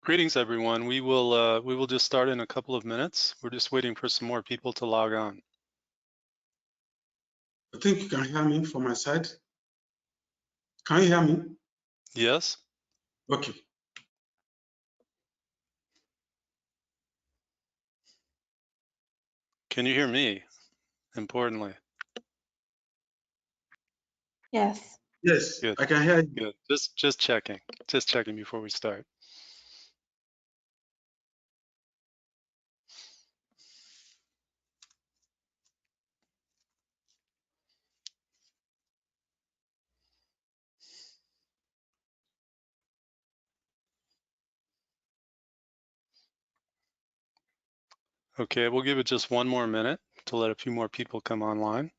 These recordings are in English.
Greetings, everyone. We will just start in a couple of minutes. We're just waiting for some more people to log on. I think you can hear me from my side. Can you hear me? Yes? Okay. Can you hear me? Importantly. Yes. Yes, Good. I can hear you. Good. Just checking. Just checking before we start. Okay, we'll give it just one more minute to let a few more people come online.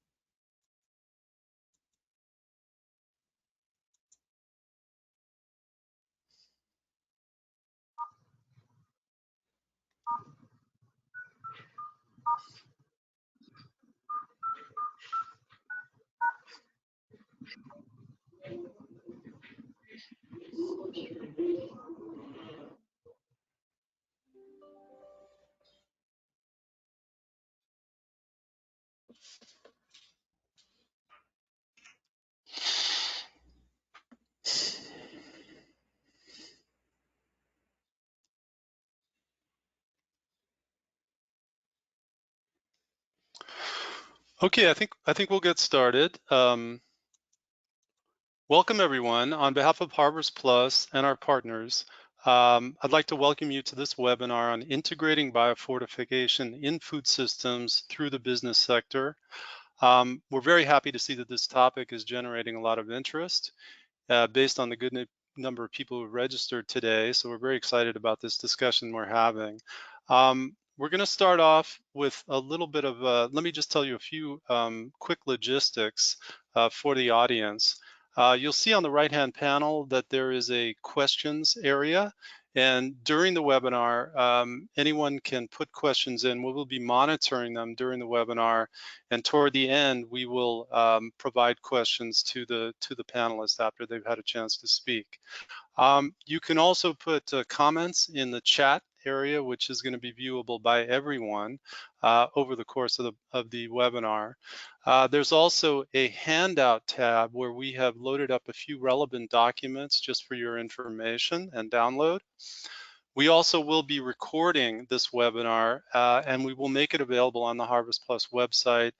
Okay, I think we'll get started. Welcome, everyone. On behalf of HarvestPlus and our partners, I'd like to welcome you to this webinar on integrating biofortification in food systems through the business sector. We're very happy to see that this topic is generating a lot of interest based on the good number of people who registered today. So we're very excited about this discussion we're having. We're going to start off with a little bit of, let me just tell you a few quick logistics for the audience. You'll see on the right-hand panel that there is a questions area. And during the webinar, anyone can put questions in. We will be monitoring them during the webinar. And toward the end, we will provide questions to the panelists after they've had a chance to speak. You can also put comments in the chat area, which is going to be viewable by everyone over the course of the webinar. There's also a handout tab where we have loaded up a few relevant documents just for your information and download. We also will be recording this webinar and we will make it available on the HarvestPlus website.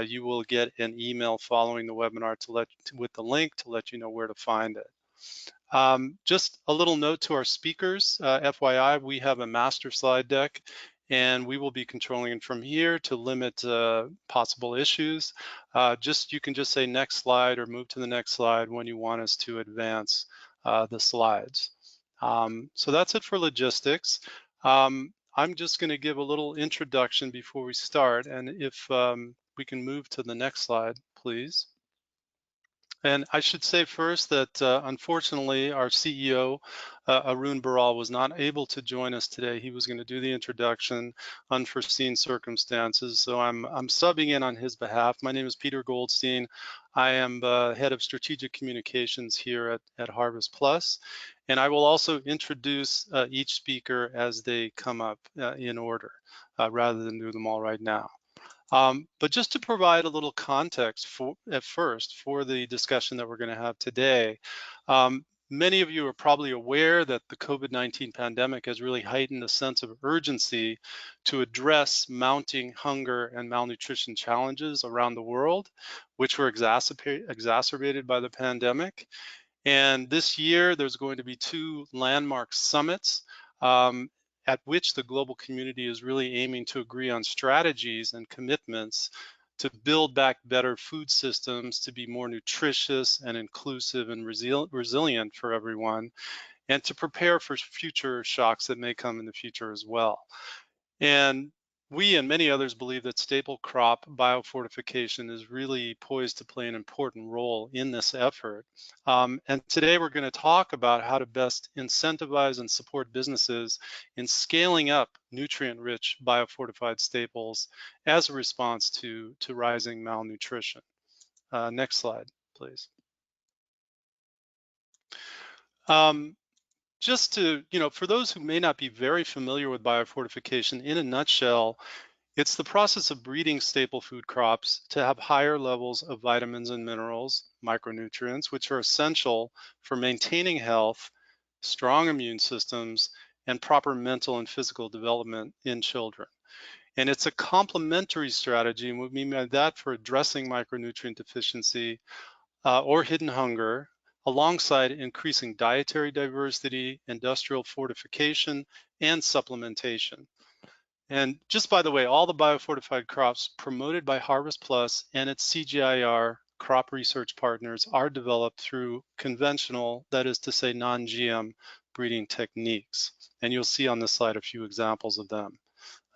You will get an email following the webinar with the link to let you know where to find it. Just a little note to our speakers, FYI, we have a master slide deck and we will be controlling it from here to limit possible issues. You can just say next slide or move to the next slide when you want us to advance the slides. So that's it for logistics. I'm just going to give a little introduction before we start, and if we can move to the next slide, please. And I should say first that unfortunately our CEO, Arun Baral, was not able to join us today. He was going to do the introduction, unforeseen circumstances. So I'm subbing in on his behalf. My name is Peter Goldstein. I am head of strategic communications here at HarvestPlus. And I will also introduce each speaker as they come up in order, rather than do them all right now. But just to provide a little context at first for the discussion that we're going to have today, many of you are probably aware that the COVID-19 pandemic has really heightened a sense of urgency to address mounting hunger and malnutrition challenges around the world, which were exacerbated by the pandemic. And this year, there's going to be 2 landmark summits at which the global community is really aiming to agree on strategies and commitments to build back better food systems to be more nutritious and inclusive and resilient for everyone, and to prepare for future shocks that may come in the future as well. And we and many others believe that staple crop biofortification is really poised to play an important role in this effort. And today we're going to talk about how to best incentivize and support businesses in scaling up nutrient-rich biofortified staples as a response to rising malnutrition. Next slide, please. just to, for those who may not be very familiar with biofortification, in a nutshell, it's the process of breeding staple food crops to have higher levels of vitamins and minerals, micronutrients, which are essential for maintaining health, strong immune systems, and proper mental and physical development in children. And it's a complementary strategy, and what we mean by that, for addressing micronutrient deficiency or hidden hunger, alongside increasing dietary diversity, industrial fortification, and supplementation. And just by the way, all the biofortified crops promoted by HarvestPlus and its CGIAR crop research partners are developed through conventional, that is to say, non-GM breeding techniques. And you'll see on this slide a few examples of them.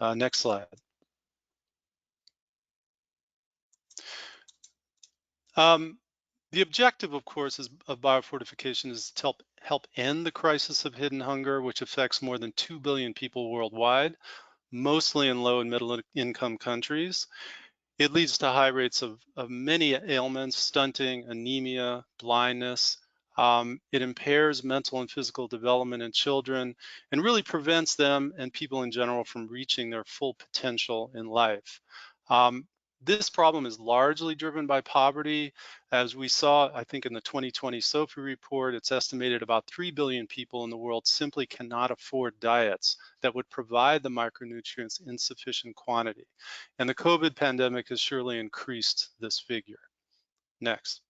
Next slide. Um, the objective, of course, of biofortification is to help end the crisis of hidden hunger, which affects more than 2 billion people worldwide, mostly in low and middle income countries. It leads to high rates of many ailments, stunting, anemia, blindness. It impairs mental and physical development in children and really prevents them and people in general from reaching their full potential in life. Um, this problem is largely driven by poverty. As we saw, I think in the 2020 SOFI report, it's estimated about 3 billion people in the world simply cannot afford diets that would provide the micronutrients in sufficient quantity. And the COVID pandemic has surely increased this figure. Next.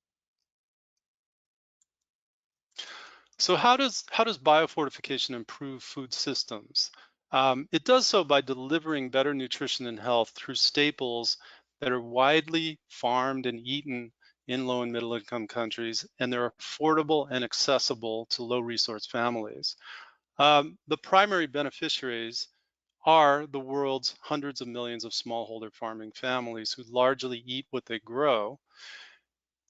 So how does biofortification improve food systems? It does so by delivering better nutrition and health through staples that are widely farmed and eaten in low and middle income countries, and they're affordable and accessible to low resource families. The primary beneficiaries are the world's hundreds of millions of smallholder farming families who largely eat what they grow,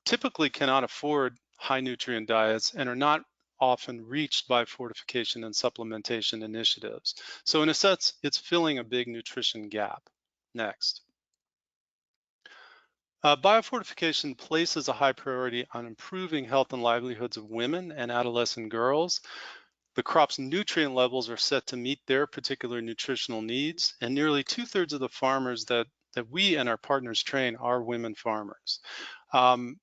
typically cannot afford high nutrient diets, and are not often reached by fortification and supplementation initiatives. So in a sense, it's filling a big nutrition gap. Next. Biofortification places a high priority on improving health and livelihoods of women and adolescent girls. The crop's nutrient levels are set to meet their particular nutritional needs, and nearly 2/3 of the farmers that we and our partners train are women farmers. Um,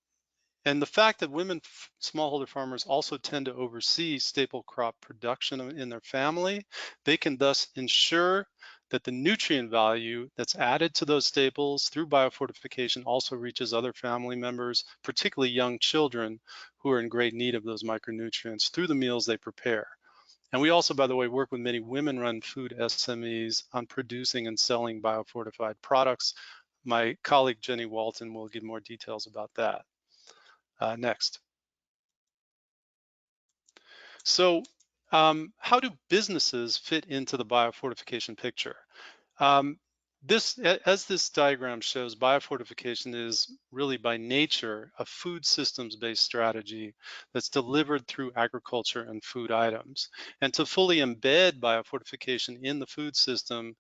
and the fact that women smallholder farmers also tend to oversee staple crop production in their family, they can thus ensure that the nutrient value that's added to those staples through biofortification also reaches other family members, particularly young children who are in great need of those micronutrients through the meals they prepare. And we also, by the way, work with many women-run food SMEs on producing and selling biofortified products. My colleague Jenny Walton will give more details about that. Next. So how do businesses fit into the biofortification picture? Um, as this diagram shows, biofortification is really by nature a food systems-based strategy that's delivered through agriculture and food items. And to fully embed biofortification in the food system,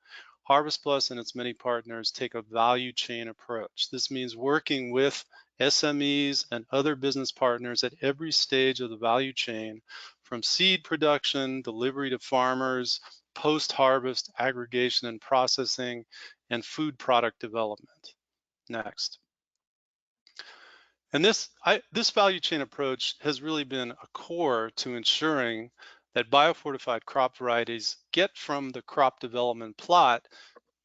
HarvestPlus and its many partners take a value chain approach. This means working with SMEs and other business partners at every stage of the value chain, from seed production, delivery to farmers, post-harvest aggregation and processing, and food product development. Next. And this value chain approach has really been a core to ensuring that biofortified crop varieties get from the crop development plot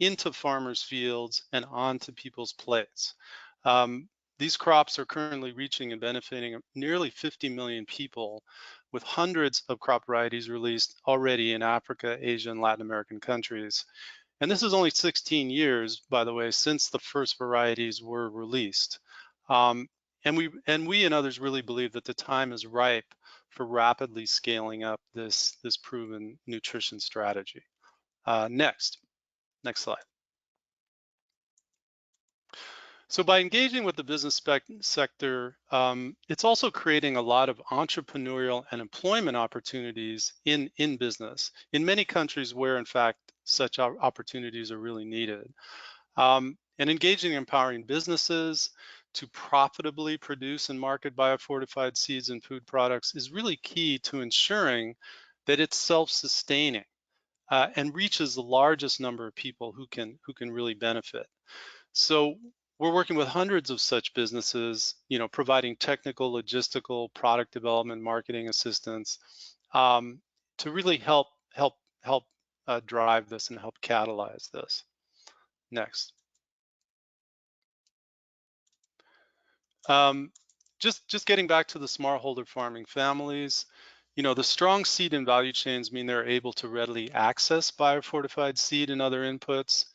into farmers' fields and onto people's plates. These crops are currently reaching and benefiting nearly 50 million people, with hundreds of crop varieties released already in Africa, Asia, and Latin American countries. And this is only 16 years, by the way, since the first varieties were released. Um, and we and others really believe that the time is ripe for rapidly scaling up this proven nutrition strategy. Next slide. So by engaging with the business sector, it's also creating a lot of entrepreneurial and employment opportunities in business in many countries where, in fact, such opportunities are really needed. And engaging and empowering businesses to profitably produce and market biofortified seeds and food products is really key to ensuring that it's self-sustaining and reaches the largest number of people who can really benefit. So we're working with hundreds of such businesses, providing technical, logistical, product development, marketing assistance to really help drive this and help catalyze this. Next. Just getting back to the smallholder farming families, the strong seed and value chains mean they're able to readily access biofortified seed and other inputs.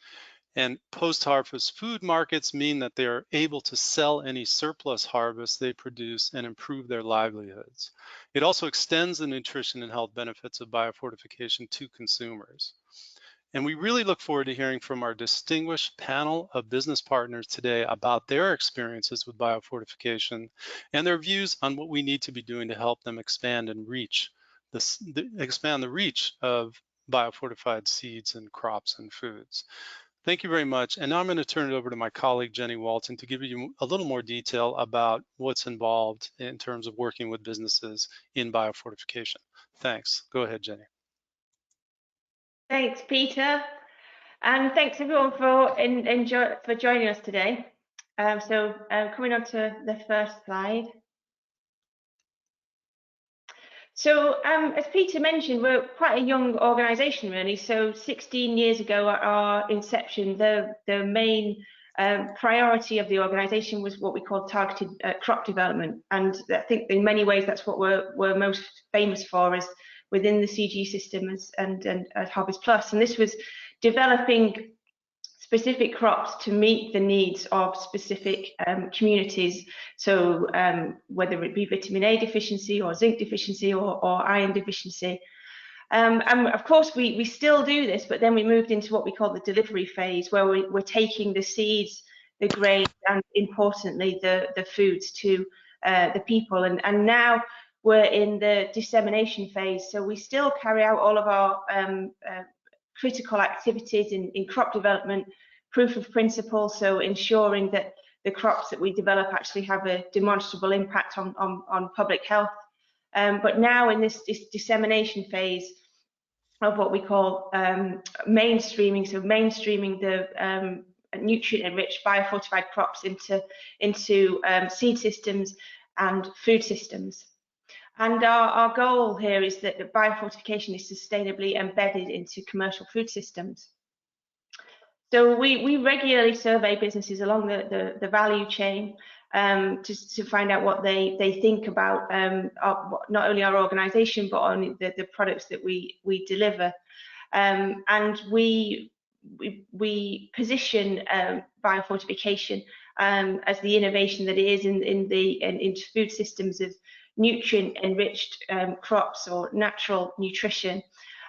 And post-harvest food markets mean that they are able to sell any surplus harvest they produce and improve their livelihoods. It also extends the nutrition and health benefits of biofortification to consumers. And we really look forward to hearing from our distinguished panel of business partners today about their experiences with biofortification and their views on what we need to be doing to help them expand and expand the reach of biofortified seeds and crops and foods. Thank you very much. And now I'm going to turn it over to my colleague, Jenny Walton, to give you a little more detail about what's involved in terms of working with businesses in biofortification. Thanks. Go ahead, Jenny. Thanks, Peter. And thanks everyone for joining us today. Coming on to the first slide. So as Peter mentioned, we're quite a young organisation really. So 16 years ago at our inception, the main priority of the organisation was what we call targeted crop development. And I think in many ways that's what we're most famous for, is within the CG system and at HarvestPlus. And this was developing specific crops to meet the needs of specific communities. So whether it be vitamin A deficiency or zinc deficiency or iron deficiency. And of course we still do this, but then we moved into what we call the delivery phase, where we're taking the seeds, the grains, and importantly the foods to the people. And now we're in the dissemination phase. So we still carry out all of our critical activities in crop development, proof of principle, so ensuring that the crops that we develop actually have a demonstrable impact on public health. But now in this dissemination phase of what we call mainstreaming, so mainstreaming the nutrient-enriched biofortified crops into seed systems and food systems. And our goal here is that the biofortification is sustainably embedded into commercial food systems. So we regularly survey businesses along the value chain to find out what they think about not only our organisation but on the products that we deliver. And we position biofortification as the innovation that it is into food systems of nutrient-enriched crops or natural nutrition.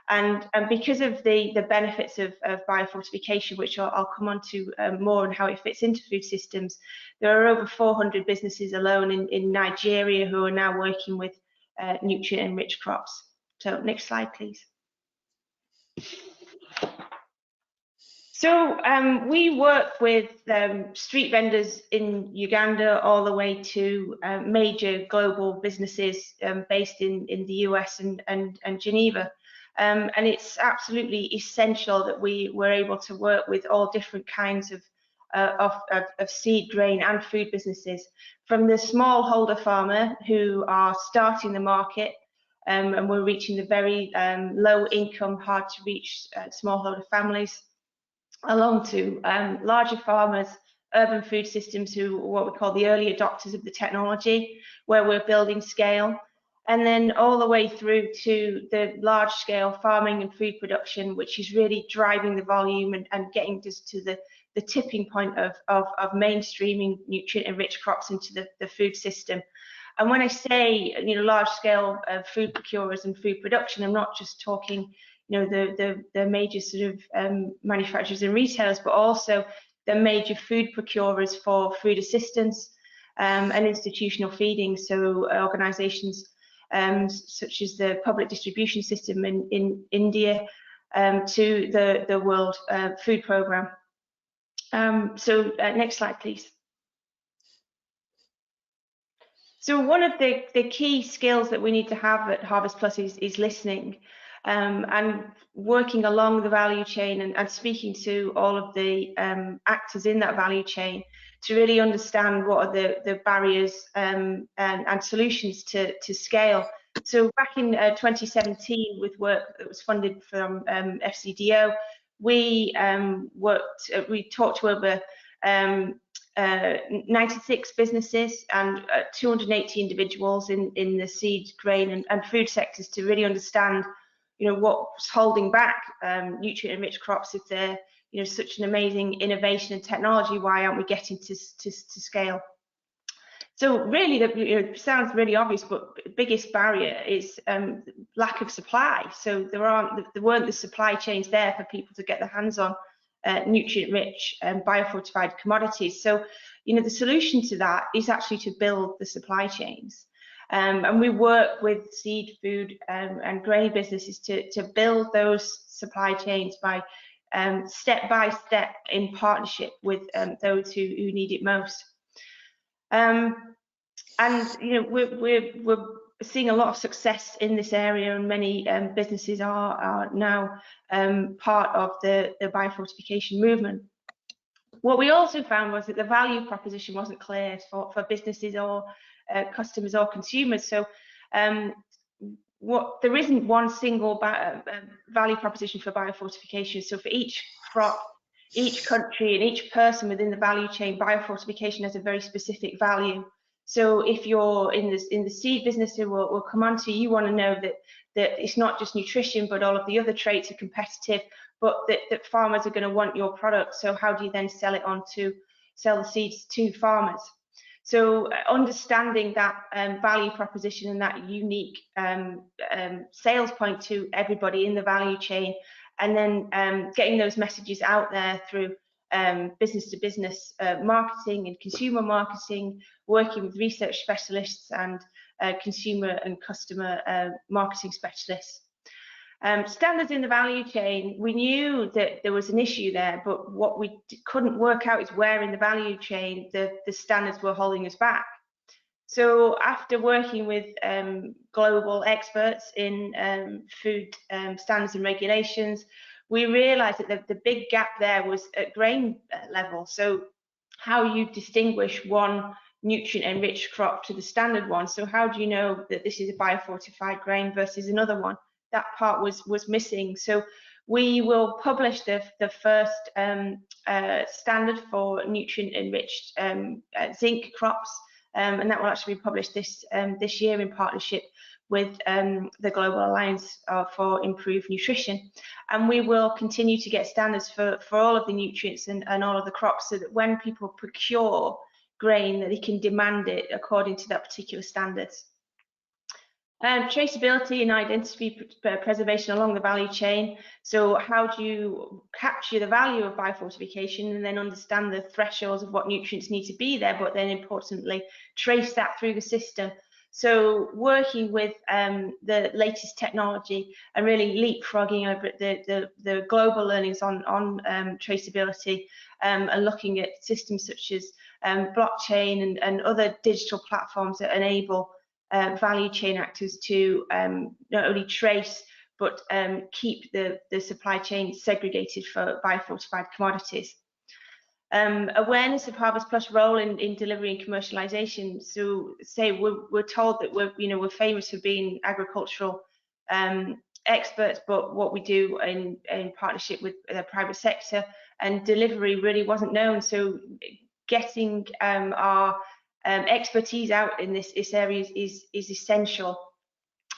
And because of the benefits of biofortification, which I'll come on to more and how it fits into food systems, there are over 400 businesses alone in Nigeria who are now working with nutrient-enriched crops. So next slide, please. So we work with street vendors in Uganda all the way to major global businesses based in the US and Geneva. And it's absolutely essential that we were able to work with all different kinds of seed, grain and food businesses, from the smallholder farmer who are starting the market, and we're reaching the very low income, hard to reach smallholder families, along to larger farmers, urban food systems who are what we call the early adopters of the technology, where we're building scale, and then all the way through to the large scale farming and food production, which is really driving the volume and getting just to the tipping point of mainstreaming nutrient-enriched crops into the food system. And when I say large scale food procurers and food production, I'm not just talking the major sort of manufacturers and retailers, but also the major food procurers for food assistance and institutional feeding. So organisations such as the public distribution system in India to the World Food Programme. Next slide, please. So one of the key skills that we need to have at HarvestPlus is listening, and working along the value chain and speaking to all of the actors in that value chain to really understand what are the barriers and solutions to scale. So back in 2017, with work that was funded from FCDO, we talked to over 96 businesses and 280 individuals in the seed, grain and food sectors to really understand, what's holding back nutrient-enriched crops. If they're, such an amazing innovation and technology, why aren't we getting to scale? So really, it sounds really obvious, but the biggest barrier is lack of supply. So there weren't the supply chains there for people to get their hands on nutrient-rich biofortified commodities. So, the solution to that is actually to build the supply chains. And we work with seed, food and grain businesses to build those supply chains by step by step in partnership with those who need it most. And we're seeing a lot of success in this area, and many businesses are now part of the biofortification movement. What we also found was that the value proposition wasn't clear for businesses or customers or consumers. So there isn't one single value proposition for biofortification. So for each crop, each country and each person within the value chain, biofortification has a very specific value. So if you're in the seed business, we'll come on to, you want to know that it's not just nutrition, but all of the other traits are competitive, but that farmers are going to want your product. So how do you then sell the seeds to farmers? So understanding that value proposition and that unique sales point to everybody in the value chain, and then getting those messages out there through business to business marketing and consumer marketing, working with research specialists and consumer and customer marketing specialists. Standards in the value chain, we knew that there was an issue there, but what we couldn't work out is where in the value chain the standards were holding us back. So after working with global experts in food standards and regulations, we realized that the big gap there was at grain level. So how you distinguish one nutrient-enriched crop to the standard one. So how do you know that this is a biofortified grain versus another one? That part was missing. So we will publish the first standard for nutrient-enriched zinc crops, and that will actually be published this year in partnership with the Global Alliance for Improved Nutrition. And we will continue to get standards for all of the nutrients and all of the crops, so that when people procure grain, that they can demand it according to that particular standards. Traceability and identity preservation along the value chain. So how do you capture the value of biofortification and then understand the thresholds of what nutrients need to be there, but then importantly trace that through the system? So working with the latest technology and really leapfrogging over the global learnings on traceability, and looking at systems such as blockchain and other digital platforms that enable value chain actors to not only trace but keep the supply chain segregated for biofortified commodities. Awareness of HarvestPlus role in delivery and commercialization. So say we're told that we're famous for being agricultural experts, but what we do in partnership with the private sector and delivery really wasn't known. So getting our expertise out in this area is essential.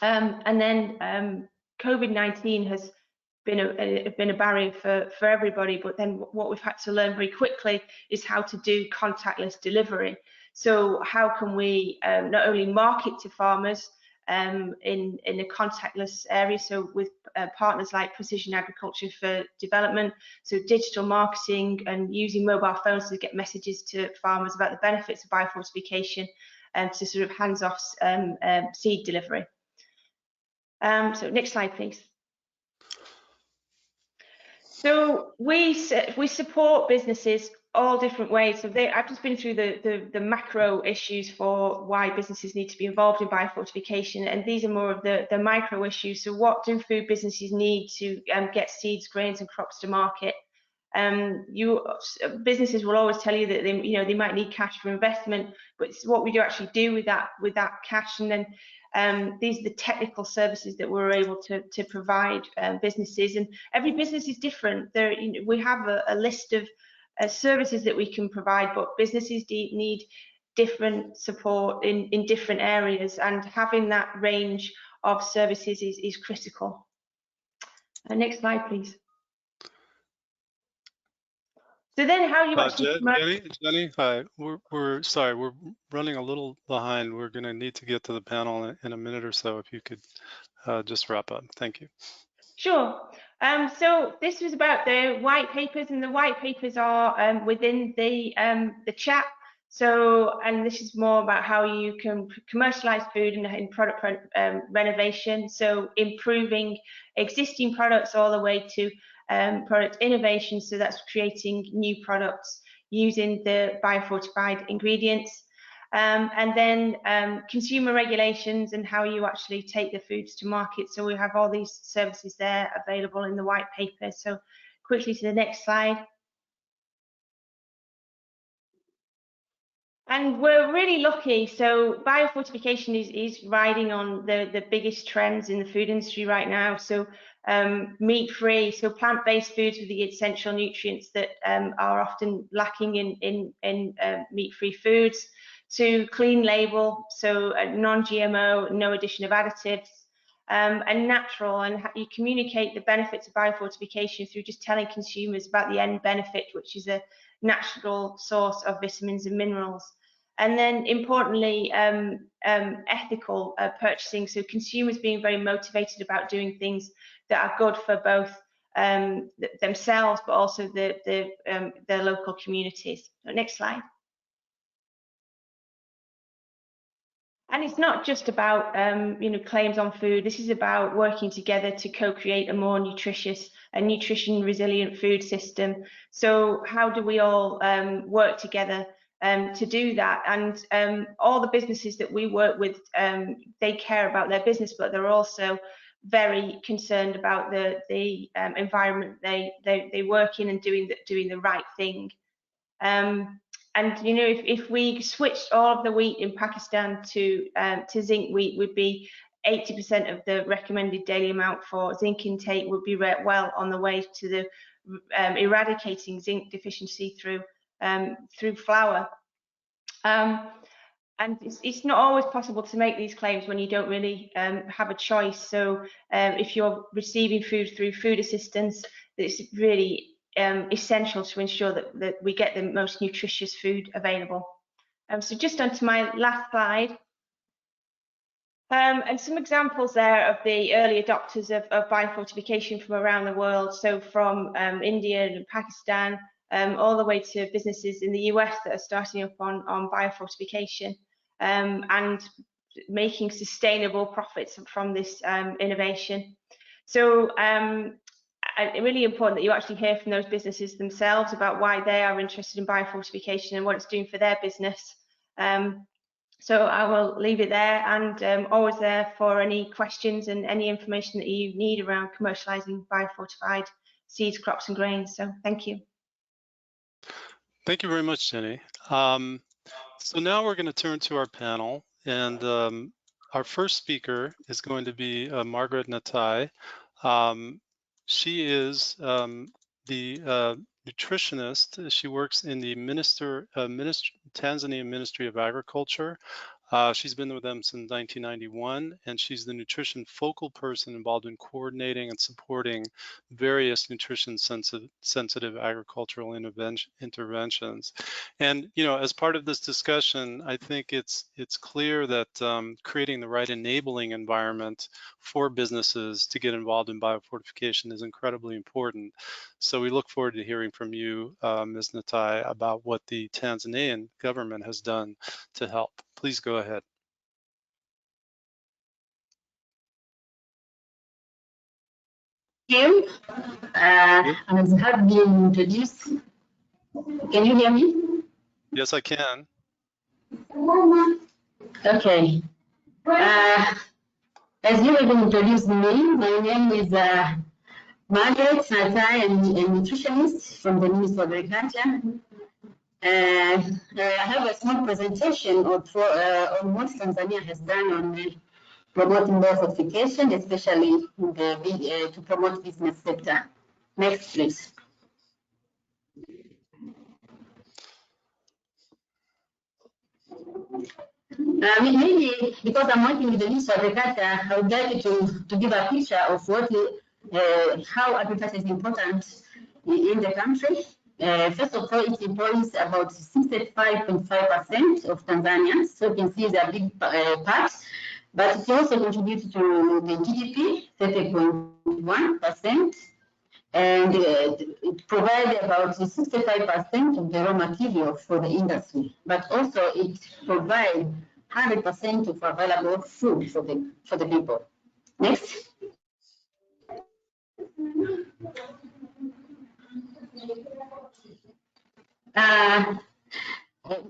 And then COVID-19 has been a barrier for everybody, but then what we've had to learn very quickly is how to do contactless delivery. So how can we not only market to farmers in a contactless area, so with partners like Precision Agriculture for Development, so digital marketing and using mobile phones to get messages to farmers about the benefits of biofortification and to sort of hands-off seed delivery. So next slide, please. So we support businesses all different ways. So I've just been through the macro issues for why businesses need to be involved in biofortification, and these are more of the micro issues. So what do food businesses need to get seeds, grains, and crops to market? Businesses will always tell you that they might need cash for investment, but it's what we do actually do with that cash. And then these are the technical services that we're able to provide businesses, and every business is different. We have a list of services that we can provide, but businesses need different support in different areas, and having that range of services is critical. Next slide, please. So then, how you actually Jenny, hi. We're sorry, we're running a little behind. We're going to need to get to the panel in a minute or so. If you could just wrap up, thank you. Sure. So this was about the white papers, and the white papers are within the chat. So, and this is more about how you can commercialize food in product renovation. So improving existing products all the way to product innovation. So that's creating new products using the biofortified ingredients. And then consumer regulations and how you actually take the foods to market. So we have all these services there available in the white paper. So quickly to the next slide. And we're really lucky. So biofortification is riding on the biggest trends in the food industry right now. So meat-free, so plant-based foods with the essential nutrients that are often lacking in meat-free foods, to clean label, so non-GMO, no addition of additives, and natural. And you communicate the benefits of biofortification through just telling consumers about the end benefit, which is a natural source of vitamins and minerals. And then importantly, ethical purchasing, so consumers being very motivated about doing things that are good for both themselves, but also their local communities. Next slide. And it's not just about claims on food. This is about working together to co-create a more nutritious and nutrition resilient food system. So how do we all work together to do that? And all the businesses that we work with, they care about their business, but they're also very concerned about the environment they work in and doing the right thing. And if we switched all of the wheat in Pakistan to zinc wheat, would be 80% of the recommended daily amount for zinc intake would be well on the way to the eradicating zinc deficiency through flour. And it's not always possible to make these claims when you don't really have a choice. So if you're receiving food through food assistance, it's really essential to ensure that we get the most nutritious food available. So just onto my last slide. And some examples there of the early adopters of biofortification from around the world. So from India and Pakistan, all the way to businesses in the US that are starting up on biofortification and making sustainable profits from this innovation. So really important that you actually hear from those businesses themselves about why they are interested in biofortification and what it's doing for their business. So I will leave it there, and always there for any questions and any information that you need around commercializing biofortified seeds, crops and grains. So thank you. Thank you very much, Jenny. So now we're going to turn to our panel, and our first speaker is going to be Margaret Natai. She is the nutritionist. She works in the Tanzania Ministry of Agriculture. She's been with them since 1991, and she's the nutrition focal person involved in coordinating and supporting various nutrition sensitive agricultural interventions. And as part of this discussion, I think it's clear that creating the right enabling environment for businesses to get involved in biofortification is incredibly important. So we look forward to hearing from you, Ms. Natai, about what the Tanzanian government has done to help. Please go ahead. Thank you. As have been introduced, Can you hear me? Yes, I can. Okay. As you have introduced me, my name is Margaret Natai. I'm a nutritionist from the Ministry of Agriculture. I have a small presentation on what Tanzania has done on promoting biofortification, especially to promote business sector. Next, please. Maybe because I'm working with the Ministry of Agriculture, I would like to give a picture of how agriculture is important in the country. First of all, it employs about 65.5% of Tanzanians, so you can see it's a big part, but it also contributes to the GDP, 30.1%, and it provides about 65% of the raw material for the industry, but also it provides 100% of available food for the people. Next.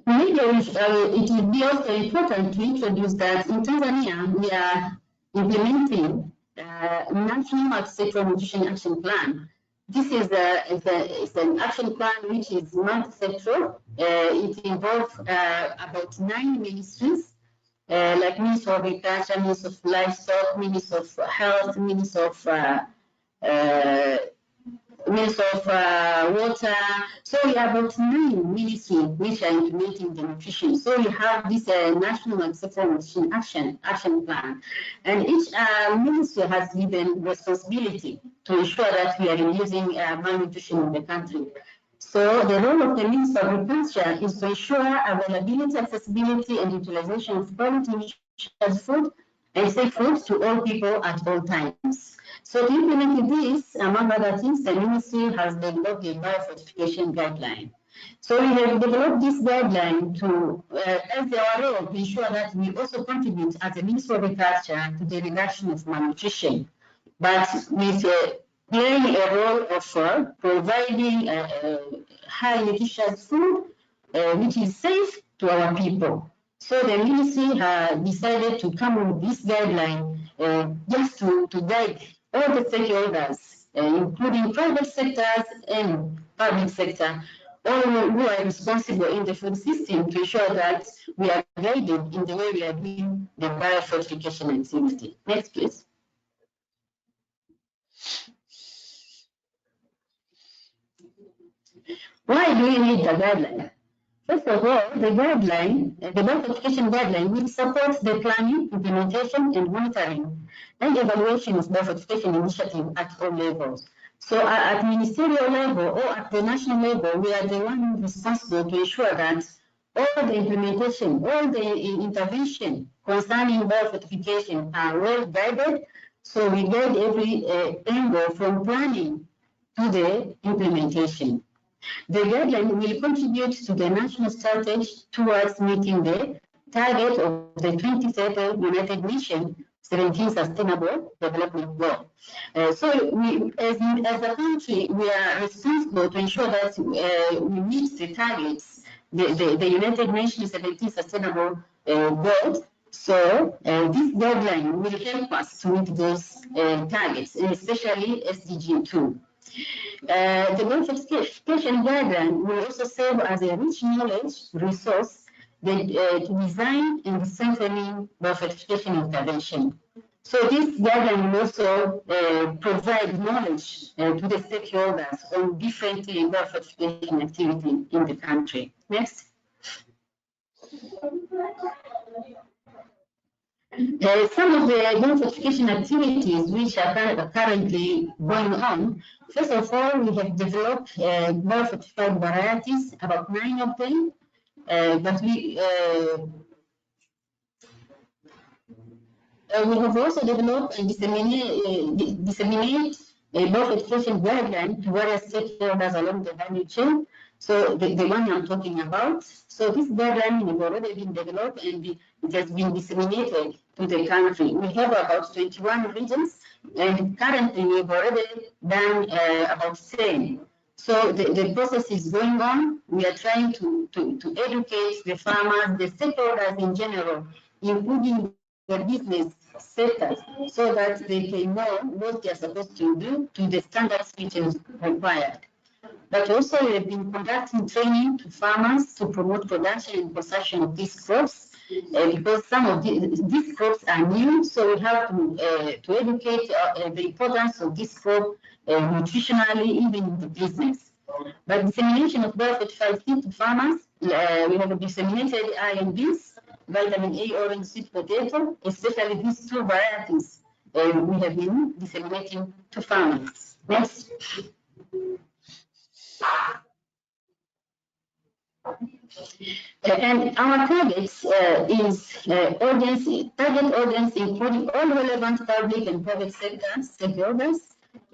Maybe it would be also important to introduce that in Tanzania we are implementing National Sectoral Nutrition Action Plan. This is an action plan which is multi-sectoral. It involves about 9 ministries, like Ministry of Agriculture, Ministry of Livestock, Ministry of Health, Ministry of Water. So we have about 9 ministries which are implementing the nutrition. So we have this National Sectoral Nutrition Action Plan. And each ministry has given responsibility to ensure that we are reducing malnutrition in the country. So the role of the Ministry of Agriculture is to ensure availability, accessibility, and utilization of quality nutritious food and safe food to all people at all times. So to implement this, among other things, the ministry has developed the biofortification guideline. So we have developed this guideline to, as our role, to ensure that we also contribute as a Ministry of Agriculture to the reduction of malnutrition, but with playing a role of providing high nutritious food, which is safe to our people. So the ministry decided to come with this guideline just to guide all the stakeholders, including private sectors and public sector, all who are responsible in the food system to ensure that we are guided in the way we are doing the biofortification activity. Next, please. Why do we need the guideline? First of all, the guideline, the biofortification guideline, will support the planning, implementation, and monitoring and evaluation of biofortification initiative at all levels. So at ministerial level or at the national level, we are the one responsible to ensure that all the implementation, all the intervention concerning biofortification are well guided. So we guide every angle from planning to the implementation. The guideline will contribute to the national strategy towards meeting the target of the 2030 United Nations 17 Sustainable Development Goal. So we, as a country, we are responsible to ensure that we meet the targets, the United Nations 17 Sustainable Goals. So this guideline will help us to meet those targets, and especially SDG 2. The biofortification guideline will also serve as a rich knowledge resource to design and strengthening biofortification intervention. So this guideline will also provide knowledge to the stakeholders on different biofortification activity in the country. Next. Some of the biofortification activities which are currently going on, first of all, we have developed biofortified varieties, about 9 of them, but we have also developed and disseminate a biofortification guideline to various stakeholders along the value chain. So the one I'm talking about. So this guideline has already been developed and it has been disseminated to the country. We have about 21 regions, and currently we've already done about 10. So the process is going on. We are trying to educate the farmers, the stakeholders in general, including the business sectors, so that they can know what they are supposed to do to the standards which is required. But also we have been conducting training to farmers to promote production and consumption of these crops, because some of these crops are new, so we have to educate the importance of this crop nutritionally, even in the business. But dissemination of biofortified seed to farmers, we have disseminated iron beans, vitamin A orange sweet potato, especially these two varieties we have been disseminating to farmers. Next. And our targets target audience including all relevant public and private sectors, stakeholders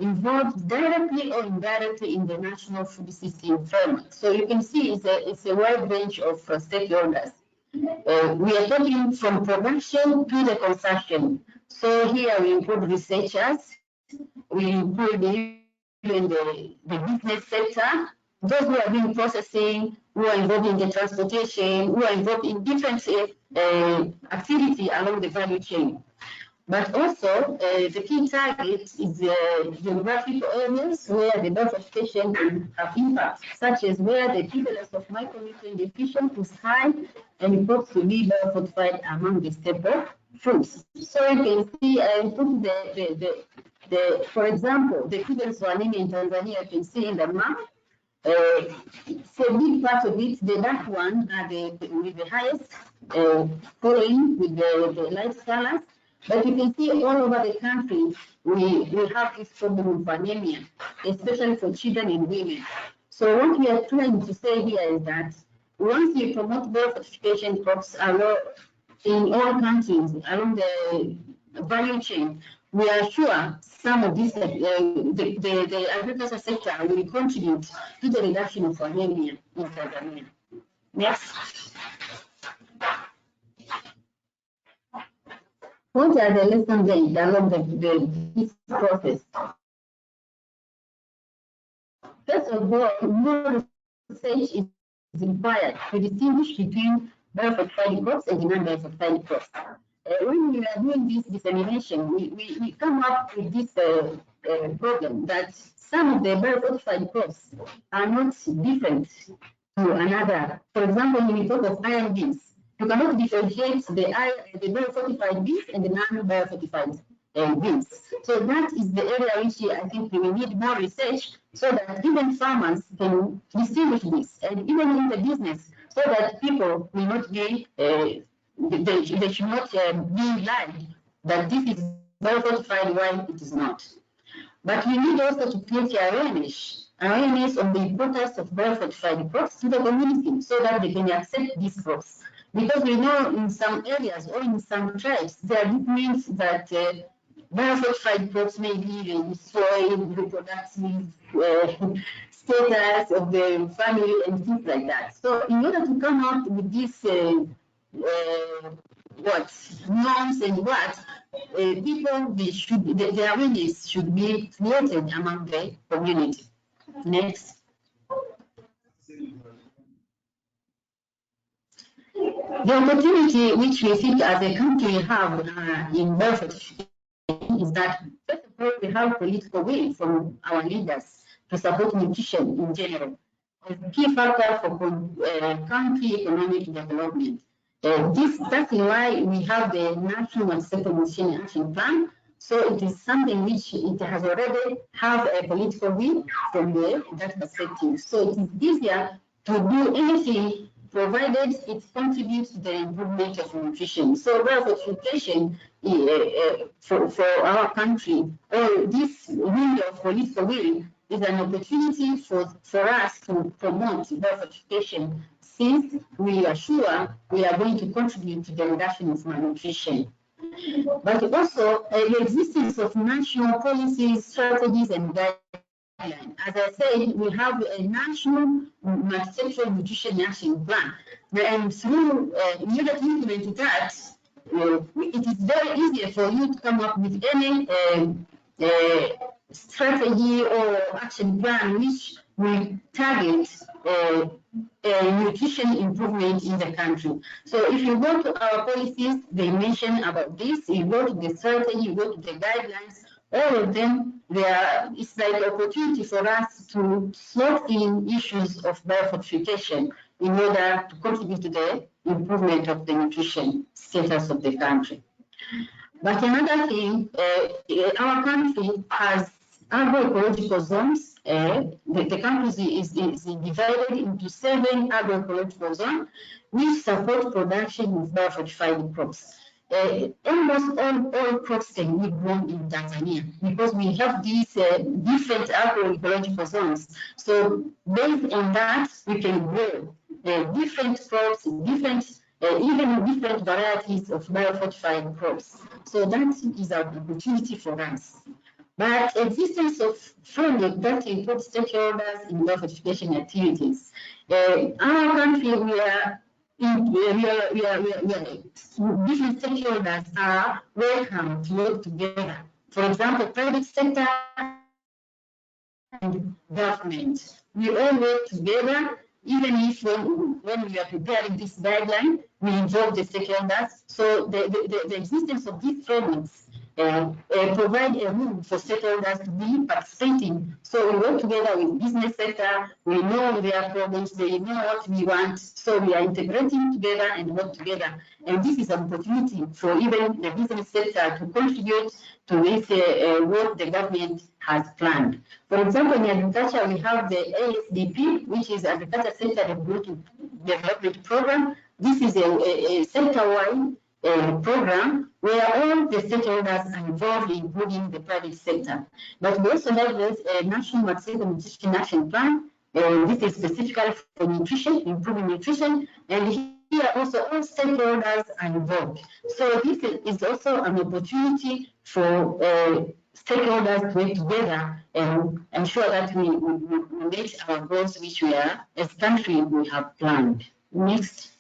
involved directly or indirectly in the national food system framework. So you can see it's a wide range of stakeholders. We are talking from production to the consumption. So here we include researchers, we include even the business sector, those who are doing processing, who are involved in the transportation, who are involved in different activity along the value chain. But also, the key target is geographic areas where the biofortification can have impact, such as where the prevalence of micronutrient deficiency is high and crops to be biofortified among the staple foods. So you can see, I put for example, the prevalence of anemia in Tanzania, you can see in the map. For a big part of it, the dark one are with the highest following with the light colors. But you can see all over the country, we have this problem of anemia, especially for children and women. So what we are trying to say here is that once we promote biofortification crops in all countries along the value chain, we are sure some of these, the agriculture sector will contribute to the reduction of anemia in Tanzania. Next. What are the lessons learned along this process? First of all, more research is required to distinguish between biofortified crops and non-biofortified crops. When we are doing this dissemination, we come up with this problem that some of the biofortified crops are not different to another. For example, when we talk of iron beans, you cannot differentiate the biofortified beans and the non-biofortified beans. So that is the area which I think we will need more research so that even farmers can distinguish this, and even in the business, so that people will not be, they should not be lied that this is biofortified while it is not. But we need also to create awareness on the importance of biofortified crops to the community so that they can accept these crops. Because we know in some areas or in some tribes, there are means that biofortified crops may be in soil, reproductive status of the family and things like that. So in order to come up with this norms and people, the awareness should be created among the community. Next. The opportunity which we think as a country have in biofortification is that, first of all, we have political will from our leaders to support nutrition in general as a key factor for country economic development. That's why we have the National Multi-Sector Nutrition Action Plan. So it is something which it has already have a political will from that perspective. So it is easier to do anything provided it contributes to the improvement of nutrition. So biofortification for our country, or this window of political will, is an opportunity for us to promote biofortification, since we are sure we are going to contribute to the reduction of malnutrition. But also the existence of national policies, strategies, and guidelines. As I said, we have a national multi-sector nutrition action plan, and through in order to implement that, it is very easy for you to come up with any strategy or action plan which will target nutrition improvement in the country. So if you go to our policies, they mention about this. You go to the strategy, you go to the guidelines, all of them, it's like an opportunity for us to slot in issues of biofortification in order to contribute to the improvement of the nutrition status of the country. But another thing, our country has agroecological zones. The country is divided into 7 agroecological zones which support production of biofortified crops. Almost all crops can be grown in Tanzania because we have these different agroecological zones. So based on that, we can grow different crops, even different varieties of biofortified crops. So that is an opportunity for us. But existence of framework that includes stakeholders in biofortification activities. Our country, different stakeholders are welcome to work together. For example, private sector and government. We all work together, even if when we are preparing this guideline, we involve the stakeholders. So the existence of these frameworks provide a room for stakeholders to be participating. So we work together with business sector, we know their problems, they know what we want, so we are integrating together and work together. And this is an opportunity for even the business sector to contribute to this what the government has planned. For example, in agriculture, we have the ASDP, which is Agriculture Sector Development Program. This is a sector-wide program where all the stakeholders are involved, including the private sector. But we also have this National Nutrition Action Plan. This is specifically for nutrition, improving nutrition, and here also all stakeholders are involved. So this is also an opportunity for stakeholders to work together and ensure that we meet our goals, which we are, as a country, we have planned. Next.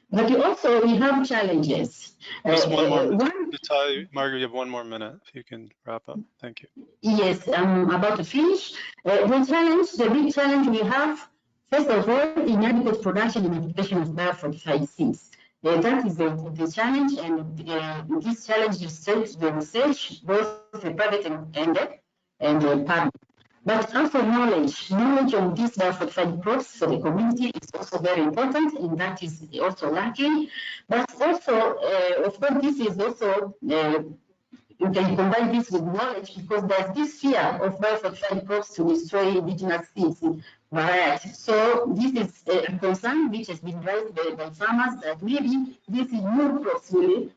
But also we have challenges. Just one more minute. Margaret, you have 1 more minute if you can wrap up. Thank you. Yes, I'm about to finish. The big challenge we have, first of all, inadequate production and application of biofortified seeds. That is the challenge, and this challenge is the research, both the private and the public. But also knowledge on these biofortified crops for the community is also very important, and that is also lacking. But also, of course, this is also, you can combine this with knowledge because there's this fear of biofortified crops to destroy indigenous seeds varieties. So this is a concern which has been raised by farmers that maybe these new crops will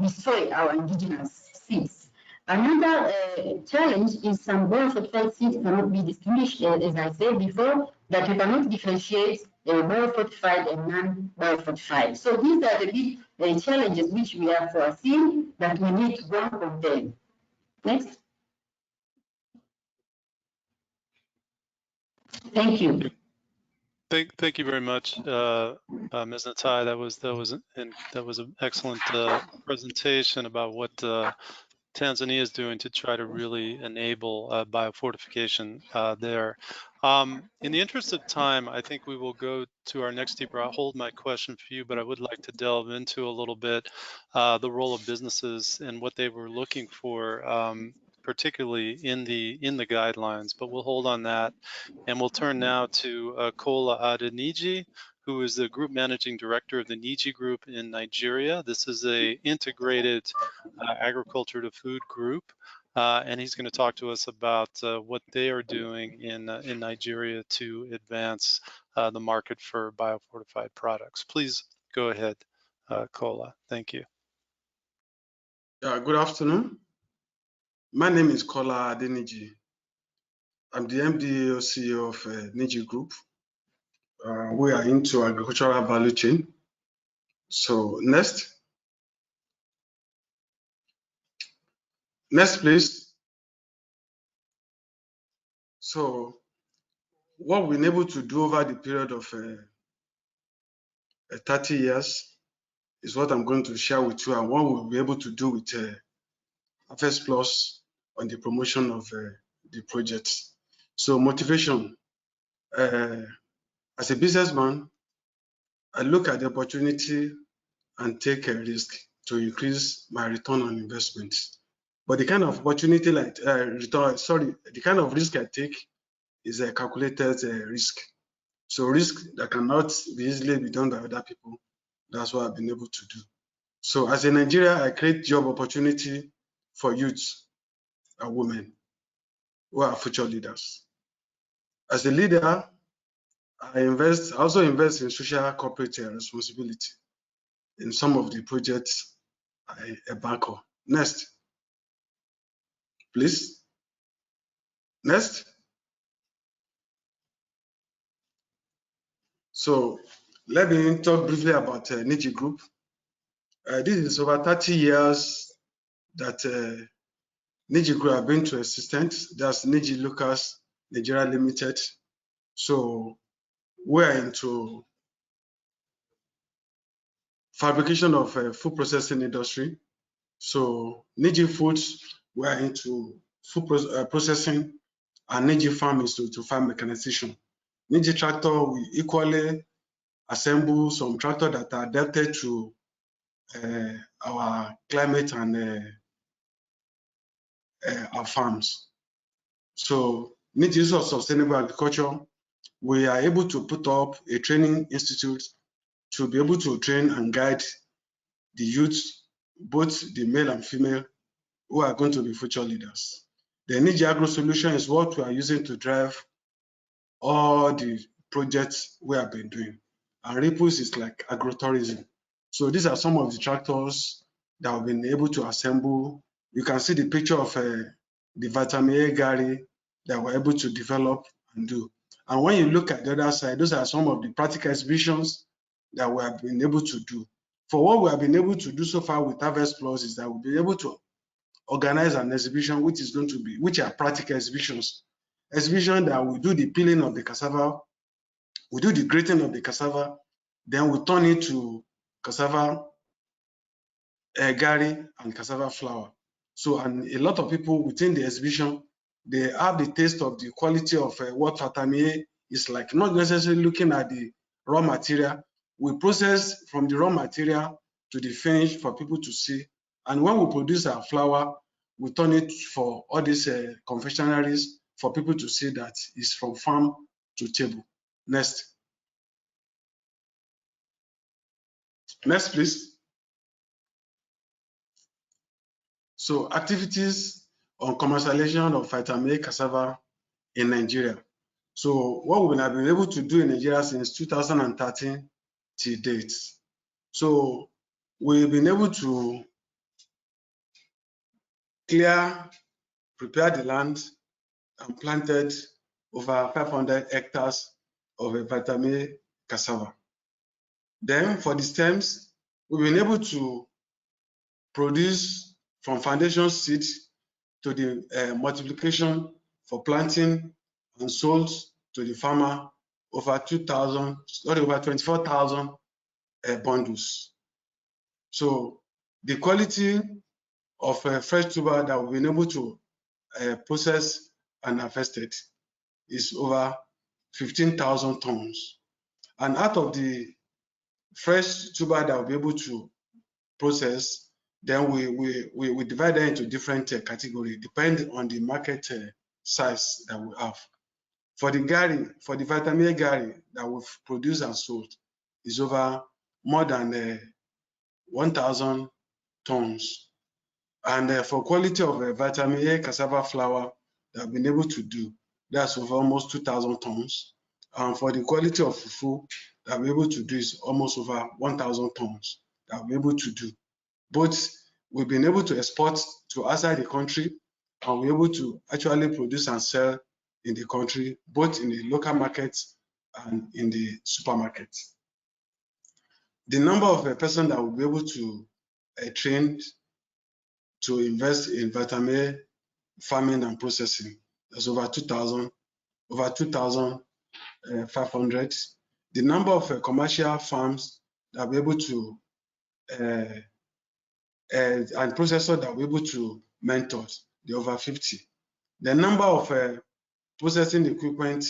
destroy our indigenous seeds. Another challenge is some biofortified seeds cannot be distinguished, as I said before, that you cannot differentiate biofortified and non-biofortified. So these are the big challenges which we are foreseeing that we need to work on them. Next. Thank you. Thank you very much, Ms. Natai. That was an excellent presentation about what Tanzania is doing to try to really enable biofortification there. In the interest of time, I think we will go to our next speaker. I'll hold my question for you, but I would like to delve into a little bit the role of businesses and what they were looking for, particularly in the guidelines. But we'll hold on that, and we'll turn now to Kola Adeniji, who is the Group Managing Director of the Niji Group in Nigeria. This is a integrated agriculture to food group, and he's going to talk to us about what they are doing in Nigeria to advance the market for biofortified products. Please go ahead, Kola. Thank you. Good afternoon. My name is Kola Adeniji. I'm the MD CEO of Niji Group. We are into agricultural value chain. So next. Next, please. So what we've been able to do over the period of 30 years is what I'm going to share with you, and what we'll be able to do with HarvestPlus on the promotion of the project. So motivation, as a businessman, I look at the opportunity and take a risk to increase my return on investment. But the kind of opportunity like the kind of risk I take is a calculated risk. So risk that cannot be easily be done by other people. That's what I've been able to do. So as a Nigerian, I create job opportunity for youth and women who are future leaders. As a leader, I also invest in social corporate responsibility in some of the projects I embark on. Next, please. Next. So let me talk briefly about Niji Group. This is over 30 years that Niji Group have been to existence. That's Niji Lucas Nigeria Limited. So we are into fabrication of food processing industry. So Niji Foods, we are into food processing, and Niji Farm is to farm mechanization. Niji Tractor, we equally assemble some tractors that are adapted to our climate and our farms. So Niji use of sustainable agriculture, we are able to put up a training institute to be able to train and guide the youth, both the male and female, who are going to be future leaders. The Niji Agro Solution is what we are using to drive all the projects we have been doing. And Ripples is like agrotourism. So these are some of the tractors that we've been able to assemble. You can see the picture of the vitamin A gari that we're able to develop and do. And when you look at the other side, those are some of the practical exhibitions that we have been able to do. For what we have been able to do so far with HarvestPlus is that we'll be able to organize an exhibition which are practical exhibitions. Exhibition that we do the peeling of the cassava, we do the grating of the cassava, then we turn it to cassava gari and cassava flour. So, and a lot of people within the exhibition, they have the taste of the quality of what vitamin is like, not necessarily looking at the raw material. We process from the raw material to the finish for people to see. And when we produce our flour, we turn it for all these confectionaries for people to see that it's from farm to table. Next. Next, please. So activities on commercialization of vitamin A cassava in Nigeria. So what we have been able to do in Nigeria since 2013 till date. So we've been able to prepare the land and planted over 500 hectares of a vitamin A cassava. Then for the stems, we've been able to produce from foundation seed to the multiplication for planting and sold to the farmer over 24,000 bundles. So the quality of fresh tuber that we've been able to process and harvested is over 15,000 tons. And out of the fresh tuber that we'll be able to process, then we divide them into different categories depending on the market size that we have. For the vitamin A gari that we've produced and sold is over more than 1,000 tons. And for quality of vitamin A cassava flour that we've been able to do, that's over almost 2,000 tons. And for the quality of fufu that we're able to do is almost over 1,000 tons that we're able to do. But we've been able to export to outside the country, and we're able to actually produce and sell in the country, both in the local markets and in the supermarkets. The number of persons that will be able to train to invest in vitamin A farming and processing is over 2,500. The number of commercial farms that will be able to and processors that we're able to mentor, they're over 50. The number of processing equipment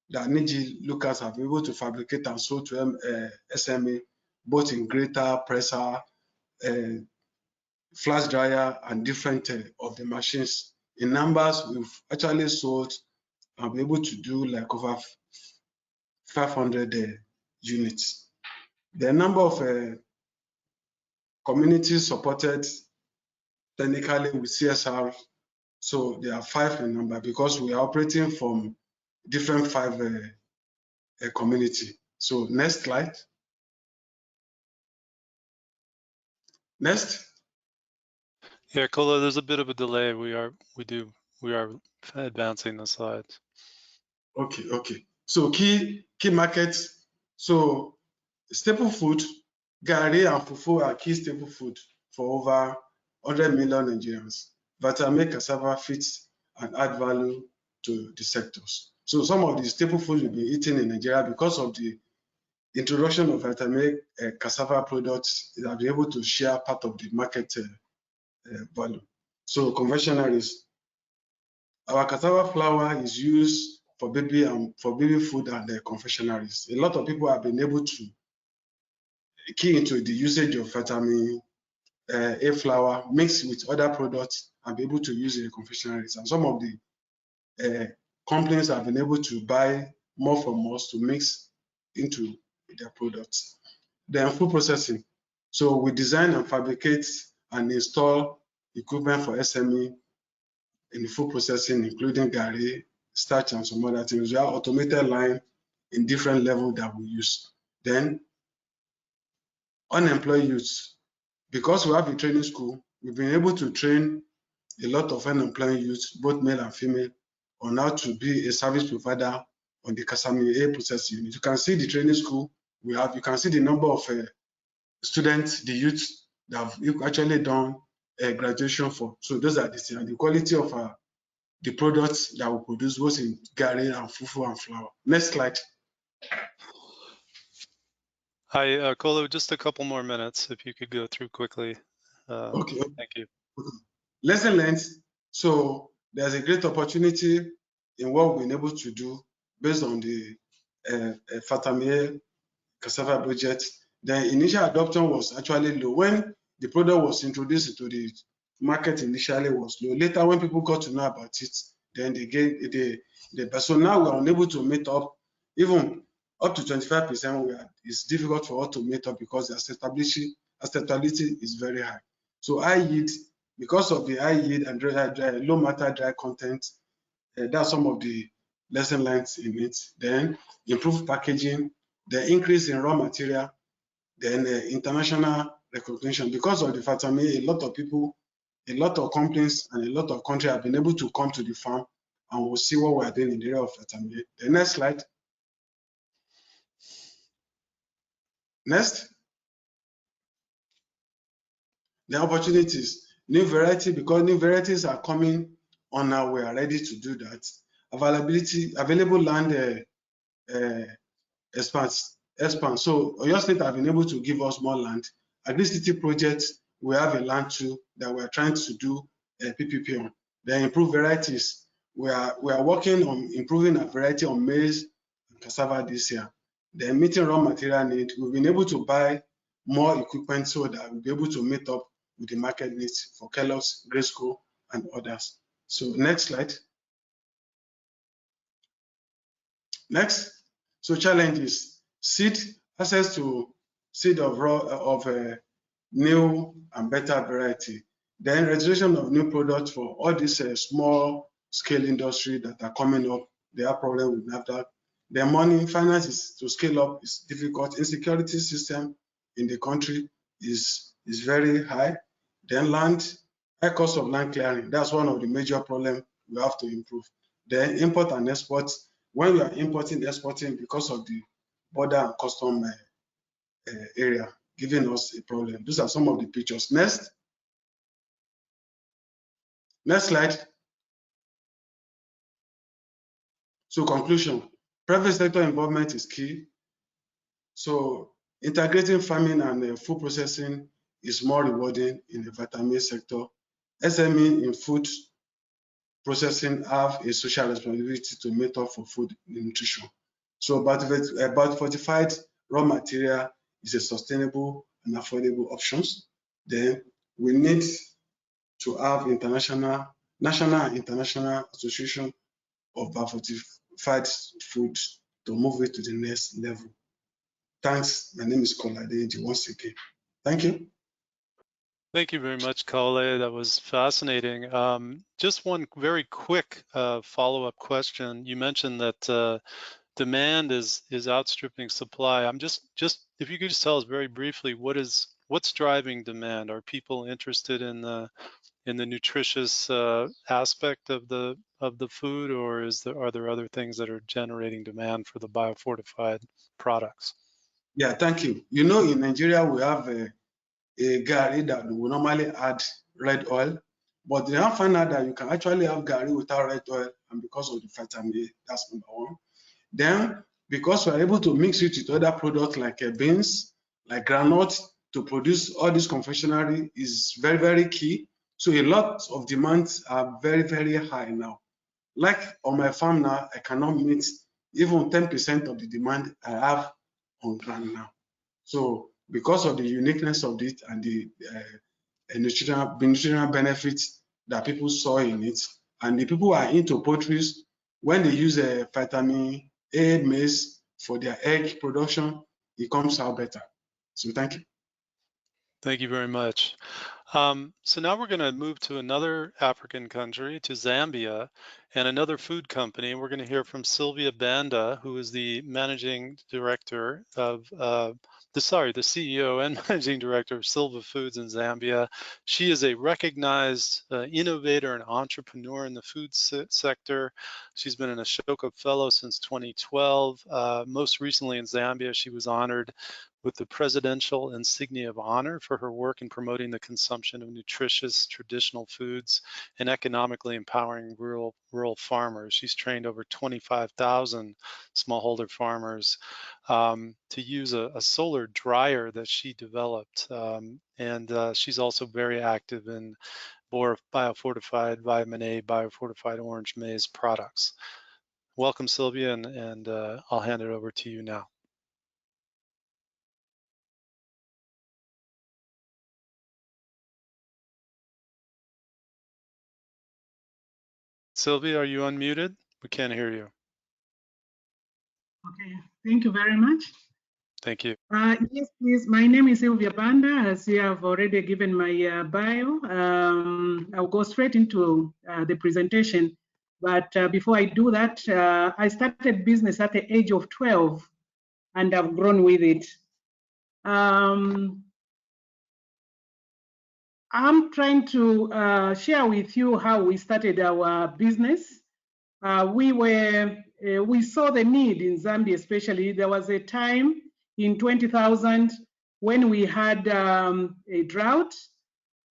that Niji Lucas have been able to fabricate and sold to SME, both in grater, presser, flash dryer, and different of the machines. In numbers, we've actually sold and be able to do like over 500 units. The number of communities supported technically with CSR, so there are 5 in number because we are operating from different 5 community. So next slide. Next. Yeah, Kola, there's a bit of a delay. We are advancing the slides. Okay. So key markets. So staple food, gari and fufu are key staple food for over 100 million Nigerians. Vitamin cassava fits and add value to the sectors. So some of the staple foods we've been eating in Nigeria because of the introduction of vitamin cassava products that are able to share part of the market value. So conventionaries, our cassava flour is used for baby food and confectionaries. A lot of people have been able to key into the usage of vitamin A flour mixed with other products and be able to use it in confectionaries. And some of the companies have been able to buy more from us to mix into their products. Then food processing. So we design and fabricate and install equipment for SME in the food processing, including gari, starch, and some other things. We have automated line in different levels that we use. Then unemployed youths. Because we have a training school, we've been able to train a lot of unemployed youths, both male and female, on how to be a service provider on the Kasami A process unit. You can see the training school we have. You can see the number of students, the youths that have actually done graduation for. So those are the quality of the products that we produce, both in gari and fufu and flour. Next slide. Hi, Kola, just a couple more minutes if you could go through quickly. Okay. Thank you. Lesson learned. So there's a great opportunity in what we've been able to do based on the Fatamie cassava budget. The initial adoption was actually low. When the product was introduced to the market initially was low. Later, when people got to know about it, then they gave the so now we are unable to meet up. Even up to 25%, it's difficult for us to meet up because the acceptability is very high. So high yield, because of the high yield and low matter dry content, that's some of the lesson learned in it. Then improved packaging, the increase in raw material, then international recognition. Because of the Fatami, a lot of people, a lot of companies, and a lot of countries have been able to come to the farm, and we'll see what we are doing in the area of Fatami. The next slide. Next. The opportunities, new variety, because new varieties are coming on now, we are ready to do that. Available land expand. So Oyo State have been able to give us more land. Agri-City project, we have a land too that we are trying to do PPP on. Then improve varieties. We are working on improving a variety on maize and cassava this year. Then meeting raw material need, we've been able to buy more equipment so that we'll be able to meet up with the market needs for Kellogg's, Graysco, and others. So next slide. Next. So challenges: access to seed of new and better variety. Then registration of new products for all these small scale industry that are coming up. They have problem with NAFDAC. The money, finances to scale up is difficult. Insecurity system in the country is very high. Then land, high cost of land clearing. That's one of the major problems we have to improve. Then import and export. When we are importing, exporting, because of the border and custom area, giving us a problem. These are some of the pictures. Next. Next slide. So conclusion, private sector involvement is key. So integrating farming and food processing is more rewarding in the vitamin sector. SME in food processing have a social responsibility to meet up for food nutrition. So biofortified raw material is a sustainable and affordable options. Then we need to have national and international association of biofortified food to move it to the next level. Thanks. My name is Kola Adeji once again. Thank you. Thank you very much, Kale. That was fascinating. Just one very quick follow-up question. You mentioned that demand is outstripping supply. I'm just if you could just tell us very briefly what's driving demand. Are people interested in the nutritious aspect of the food, or are there other things that are generating demand for the biofortified products? Yeah, thank you. You know, in Nigeria we have a gari that we normally add red oil, but they have found out that you can actually have gari without red oil, and because of the vitamin A, that's number one. Then, because we're able to mix it with other products like beans, like groundnut, to produce all this confectionery is very, very key. So a lot of demands are very, very high now. Like on my farm now, I cannot meet even 10% of the demand I have on ground now. So because of the uniqueness of it and the nutritional benefits that people saw in it, and the people who are into poultry, when they use a vitamin A maize for their egg production, it comes out better. So thank you. Thank you very much. So now we're going to move to another African country, to Zambia, and another food company. We're going to hear from Sylvia Banda, who is the managing director of the CEO and managing director of Silva Foods in Zambia. She is a recognized innovator and entrepreneur in the food sector. She's been an Ashoka Fellow since 2012. Most recently in Zambia, she was honored with the Presidential Insignia of Honor for her work in promoting the consumption of nutritious traditional foods and economically empowering rural farmers. She's trained over 25,000 smallholder farmers to use a solar dryer that she developed. And she's also very active in biofortified vitamin A, biofortified orange maize products. Welcome, Sylvia, and I'll hand it over to you now. Sylvia, are you unmuted? We can't hear you. Okay, thank you very much. Thank you. Yes, please. My name is Sylvia Banda, as you have already given my bio. I'll go straight into the presentation. But before I do that, I started business at the age of 12, and I've grown with it. I'm trying to share with you how we started our business. We saw the need in Zambia, especially. There was a time in 2000 when we had a drought,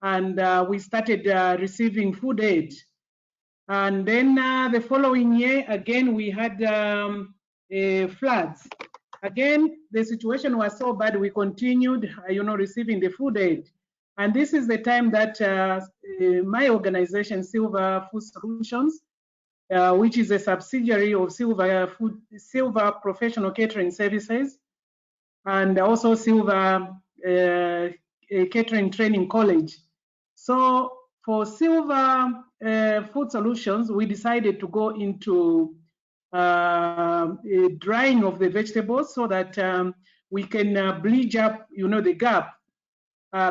and we started receiving food aid. And then the following year, again, we had floods. Again, the situation was so bad, we continued, receiving the food aid. And this is the time that my organization, Silva Food Solutions, which is a subsidiary of Silva Professional Catering Services, and also Silva Catering Training College. So for Silva Food Solutions, we decided to go into drying of the vegetables so that we can bridge up, the gap.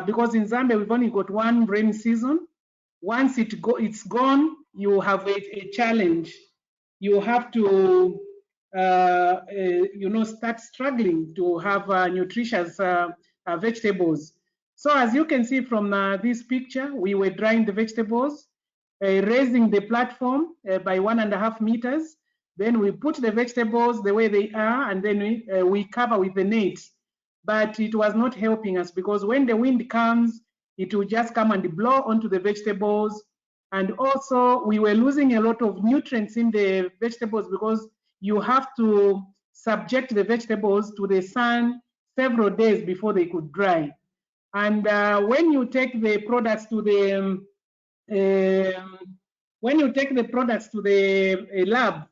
Because in Zambia, we've only got one rainy season. Once it's gone, you have a challenge. You have to, start struggling to have nutritious vegetables. So as you can see from this picture, we were drying the vegetables, raising the platform by 1.5 meters. Then we put the vegetables the way they are, and then we cover with the net. But it was not helping us, because when the wind comes, it will just come and blow onto the vegetables. And also we were losing a lot of nutrients in the vegetables, because you have to subject the vegetables to the sun several days before they could dry. And when you take the products to the When you take the products to the lab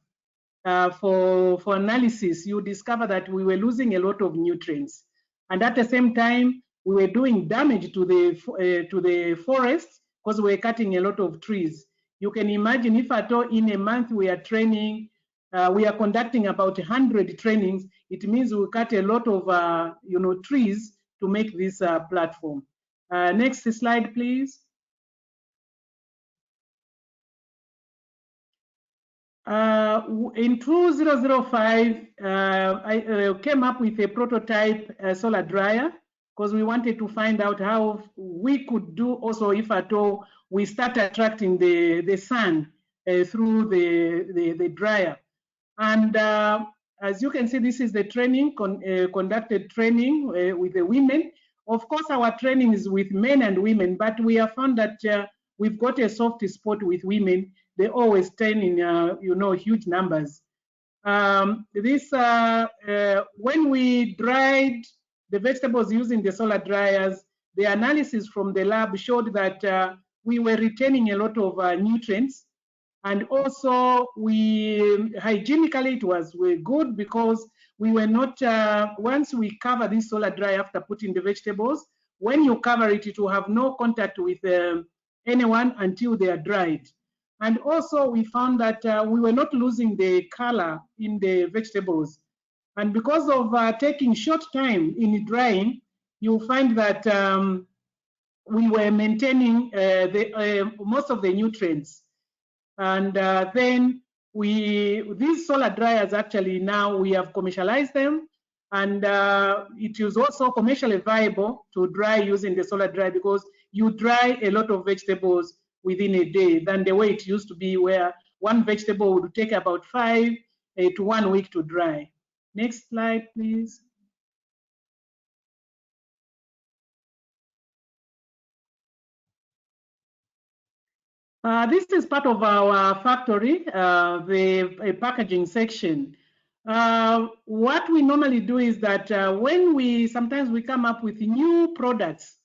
for analysis, you discover that we were losing a lot of nutrients. And at the same time, we were doing damage to the forest because we were cutting a lot of trees. You can imagine if at all in a month we are training, we are conducting about 100 trainings, it means we cut a lot of trees to make this platform. Next slide, please. In 2005, I came up with a prototype solar dryer because we wanted to find out how we could do also if at all we start attracting the sun through the dryer. And as you can see, this is the training, conducted training with the women. Of course, our training is with men and women, but we have found that we've got a soft spot with women. They always train in, huge numbers. When we dried the vegetables using the solar dryers, the analysis from the lab showed that we were retaining a lot of nutrients. And also, hygienically, it was good because we were not, once we cover this solar dry after putting the vegetables, when you cover it, it will have no contact with anyone until they are dried. And also, we found that we were not losing the color in the vegetables. And because of taking short time in drying, you'll find that we were maintaining most of the nutrients. And then these solar dryers actually now we have commercialized them, and it is also commercially viable to dry using the solar dryer because you dry a lot of vegetables within a day than the way it used to be where one vegetable would take about 5 to 1 week to dry. Next slide, please. This is part of our factory, the packaging section. What we normally do is that when sometimes we come up with new products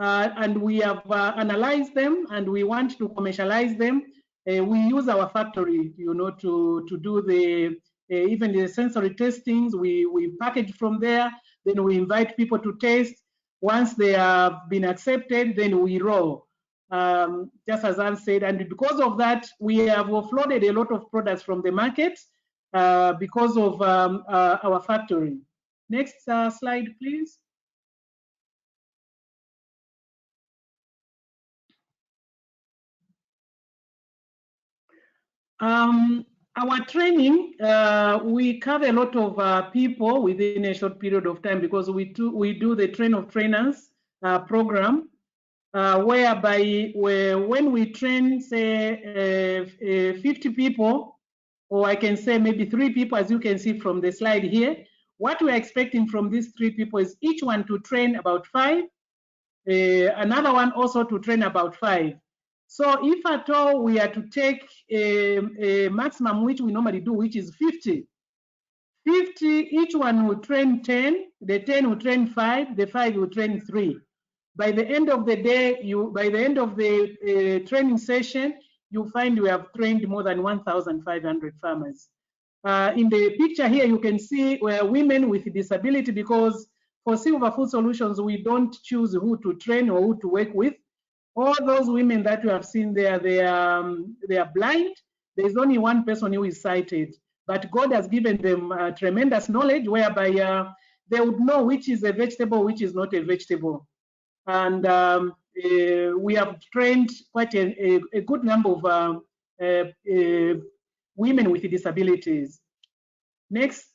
and we have analyzed them and we want to commercialize them, we use our factory, to do even the sensory testings. We package from there, then we invite people to taste. Once they have been accepted, then we roll. Just as I've said, and because of that, we have offloaded a lot of products from the market because of our factory. Next slide, please. Our training, we cover a lot of people within a short period of time because we do the train of trainers program. Whereby when we train, say, 50 people, or I can say maybe 3 people, as you can see from the slide here, what we're expecting from these 3 people is each one to train about 5, another one also to train about 5. So if at all we are to take a maximum, which we normally do, which is 50, each one will train 10, the 10 will train 5, the 5 will train 3. By the end of the day, by the end of the training session, you find we have trained more than 1,500 farmers. In the picture here, you can see women with disability, because for Silver Food Solutions, we don't choose who to train or who to work with. All those women that you have seen there, they are blind. There's only one person who is sighted, but God has given them tremendous knowledge whereby they would know which is a vegetable, which is not a vegetable. And we have trained quite a good number of women with disabilities. Next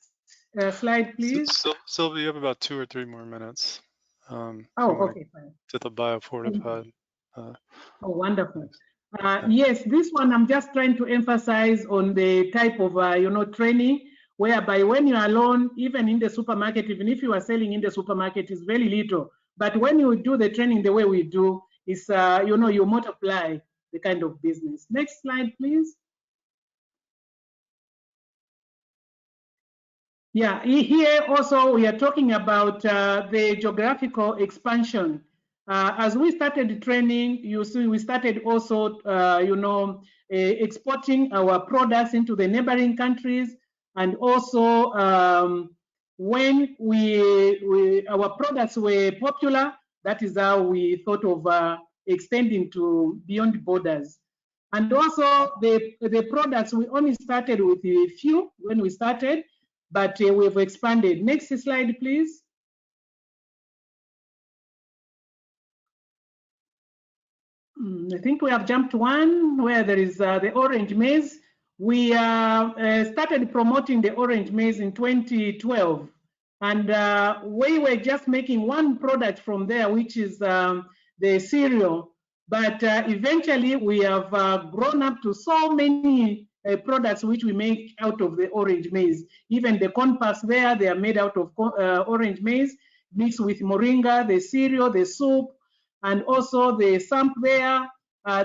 slide, please. Sylvia, you have about 2 or 3 more minutes. Okay, fine. To the biofortified. Oh, wonderful. Yes, this one I'm just trying to emphasize on the type of training, whereby when you're alone, even in the supermarket, even if you are selling in the supermarket, is very little. But when you do the training the way we do, is you multiply the kind of business. Next slide, please. Yeah, here also we are talking about the geographical expansion. As we started training, you see, we started also, exporting our products into the neighboring countries, and also when our products were popular, that is how we thought of extending to beyond borders. And also the products, we only started with a few when we started, but we've expanded. Next slide, please. I think we have jumped one where there is the orange maize. We started promoting the orange maize in 2012. And we were just making one product from there, which is the cereal. But eventually we have grown up to so many products which we make out of the orange maize. Even the corn puffs there, they are made out of orange maize, mixed with moringa, the cereal, the soup, and also the samp there.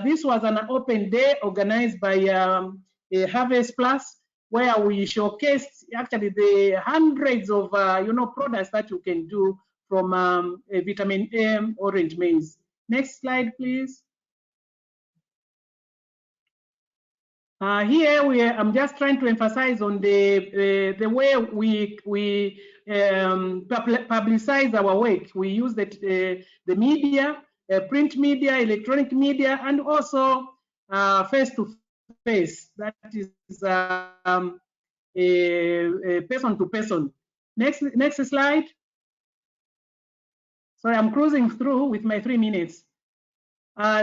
This was an open day organized by HarvestPlus, where we showcased actually the hundreds of products that you can do from a vitamin A orange maize. Next slide, please. Here I'm just trying to emphasize on the way we publicize our work. We use the media, print media, electronic media, and also face-to-face. That is a person to person. Next slide. Sorry, I'm cruising through with my 3 minutes.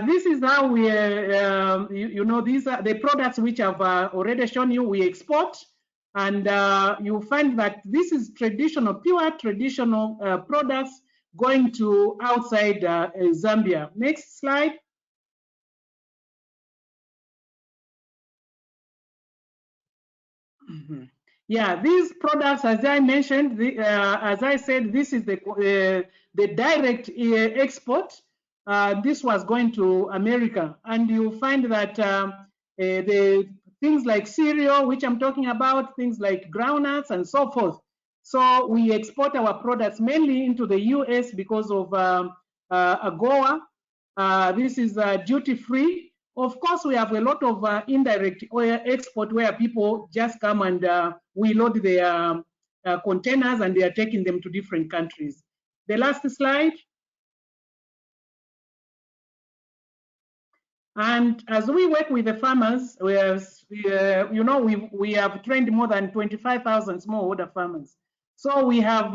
This is how we, these are the products which I've already shown you. We export, and you find that this is traditional, pure traditional products going to outside Zambia. Next slide. Yeah, these products, as I mentioned, as I said, this is the direct export. This was going to America, and you find that the things like cereal, which I'm talking about, things like groundnuts and so forth. So we export our products mainly into the US because of AGOA. This is duty-free. Of course, we have a lot of indirect oil export where people just come and we load their containers and they are taking them to different countries. The last slide. And as we work with the farmers, we have trained more than 25,000 smallholder farmers. So we have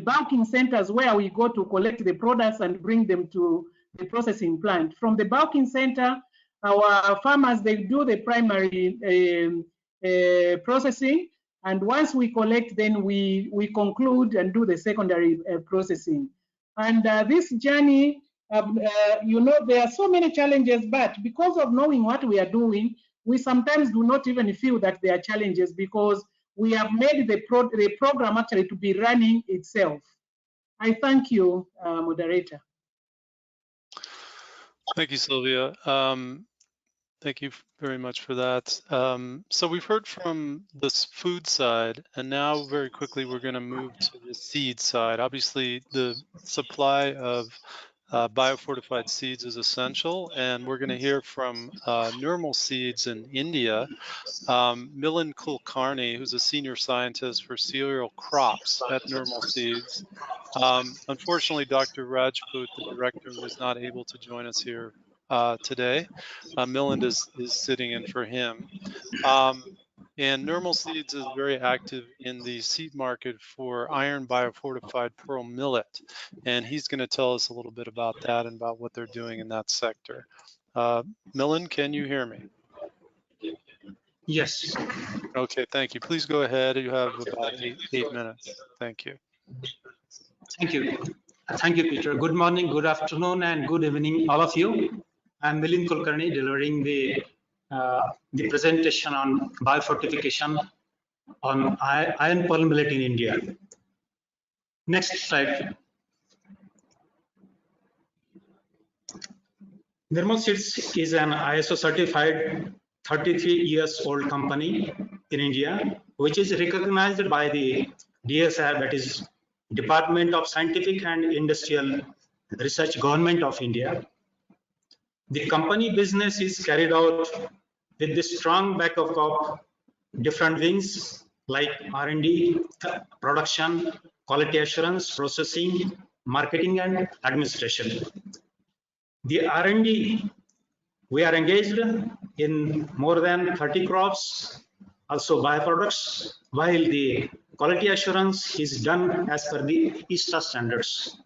bulking centers where we go to collect the products and bring them to the processing plant. From the bulking center, our farmers, they do the primary processing, and once we collect, then we conclude and do the secondary processing. And this journey, there are so many challenges, but because of knowing what we are doing, we sometimes do not even feel that there are challenges because we have made the program actually to be running itself. I thank you, moderator. Thank you, Sylvia. Thank you very much for that. So we've heard from this food side, and now very quickly we're going to move to the seed side. Obviously, the supply of biofortified seeds is essential, and we're going to hear from Nirmal Seeds in India, Milind Kulkarni, who's a senior scientist for cereal crops at Nirmal Seeds. Unfortunately, Dr. Rajput, the director, was not able to join us here today. Milind is sitting in for him. And Nirmal Seeds is very active in the seed market for iron biofortified pearl millet. And he's going to tell us a little bit about that and about what they're doing in that sector. Milind, can you hear me? Yes. Okay, thank you. Please go ahead. You have about eight minutes. Thank you. Thank you. Thank you, Peter. Good morning, good afternoon, and good evening, all of you. I'm Milind Kulkarni, delivering the presentation on biofortification on iron pearl millet in India. Next slide. Nirmal Seeds is an ISO certified 33 years old company in India, which is recognized by the DSR, that is Department of Scientific and Industrial Research Government of India. The company business is carried out with the strong backup of different wings like R&D, production, quality assurance, processing, marketing, and administration. The R&D, we are engaged in more than 30 crops, also byproducts, while the quality assurance is done as per the ISTA standards.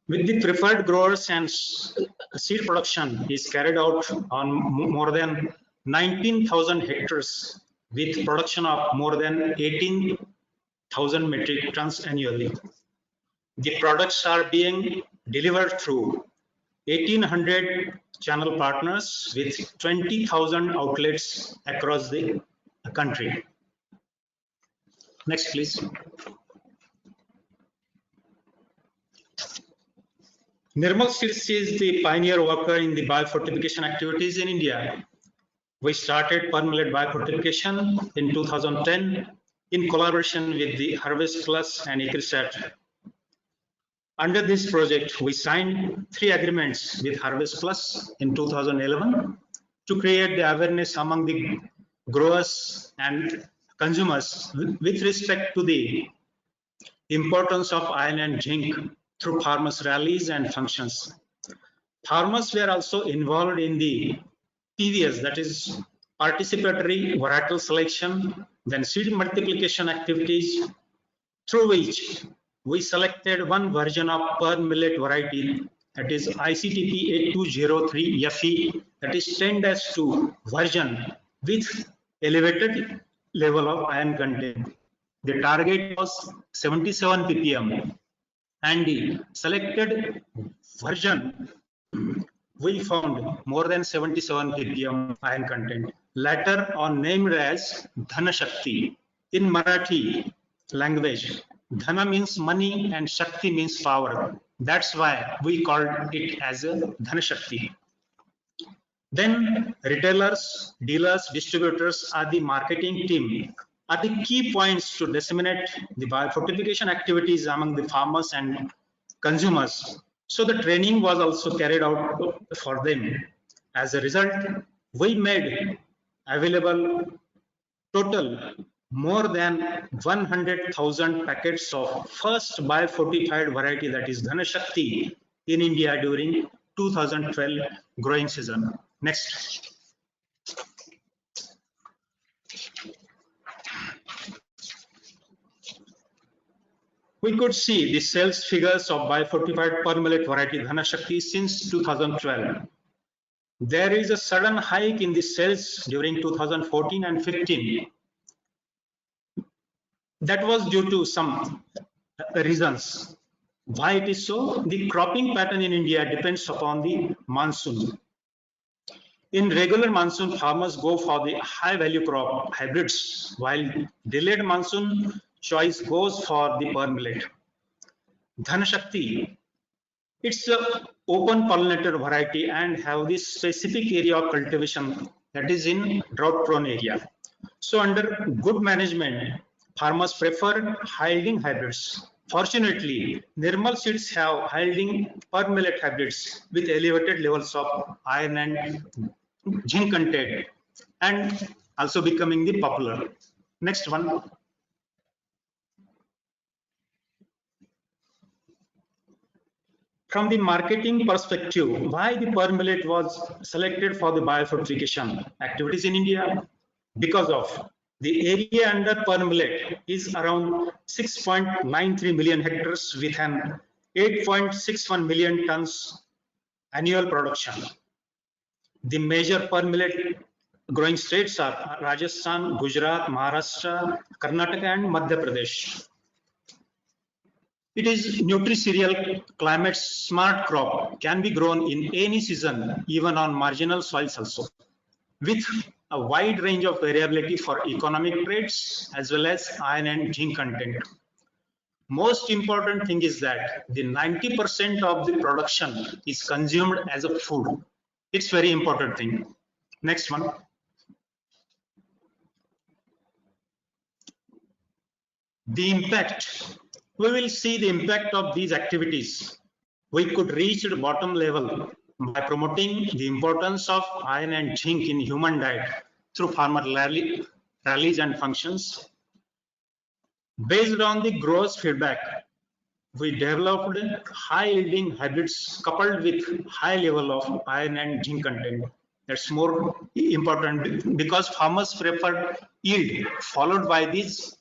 With the preferred growers and seed production is carried out on more than 19,000 hectares with production of more than 18,000 metric tons annually. The products are being delivered through 1,800 channel partners with 20,000 outlets across the country. Next, please. Nirmal Seeds is the pioneer worker in the biofortification activities in India. We started permanent biofortification in 2010 in collaboration with the HarvestPlus and EcriSat. Under this project, we signed 3 agreements with HarvestPlus in 2011 to create the awareness among the growers and consumers with respect to the importance of iron and zinc through farmers' rallies and functions. Farmers were also involved in the PVS, that is participatory varietal selection, then seed multiplication activities, through which we selected one version of per millet variety, that is ICTP 8203 FE, that is 10-2 version with elevated level of iron content. The target was 77 ppm. And the selected version, we found more than 77 ppm iron content. Later on named as Dhana Shakti. In Marathi language, Dhana means money and Shakti means power. That's why we called it as a Dhana Shakti. Then retailers, dealers, distributors are the marketing team, are the key points to disseminate the biofortification activities among the farmers and consumers. So the training was also carried out for them. As a result, we made available total more than 100,000 packets of first biofortified variety, that is Dhana Shakti, in India during 2012 growing season. Next. We could see the sales figures of biofortified per millet variety Dhana Shakti since 2012. There is a sudden hike in the sales during 2014 and 15. That was due to some reasons. Why it is so? The cropping pattern in India depends upon the monsoon. In regular monsoon, farmers go for the high value crop hybrids, while delayed monsoon choice goes for the per millet. Dhana Shakti, it's an open pollinated variety and have this specific area of cultivation, that is in drought prone area. So under good management, farmers prefer high-yielding hybrids. Fortunately, Nirmal Seeds have high-yielding per millet hybrids with elevated levels of iron and zinc content, and also becoming the popular. Next one. From the marketing perspective, why the per millet was selected for the biofortification activities in India? Because of the area under per millet is around 6.93 million hectares with an 8.61 million tons annual production. The major per millet growing states are Rajasthan, Gujarat, Maharashtra, Karnataka, and Madhya Pradesh. It is nutri-cereal climate smart crop, can be grown in any season, even on marginal soils also, with a wide range of variability for economic traits as well as iron and zinc content. Most important thing is that the 90% of the production is consumed as a food. It's very important thing. Next one. The impact. We will see the impact of these activities we could reach the bottom level by promoting the importance of iron and zinc in human diet through farmer rallies and functions. Based on the growers' feedback, we developed high-yielding hybrids coupled with high level of iron and zinc content. That's more important because farmers prefer yield followed by these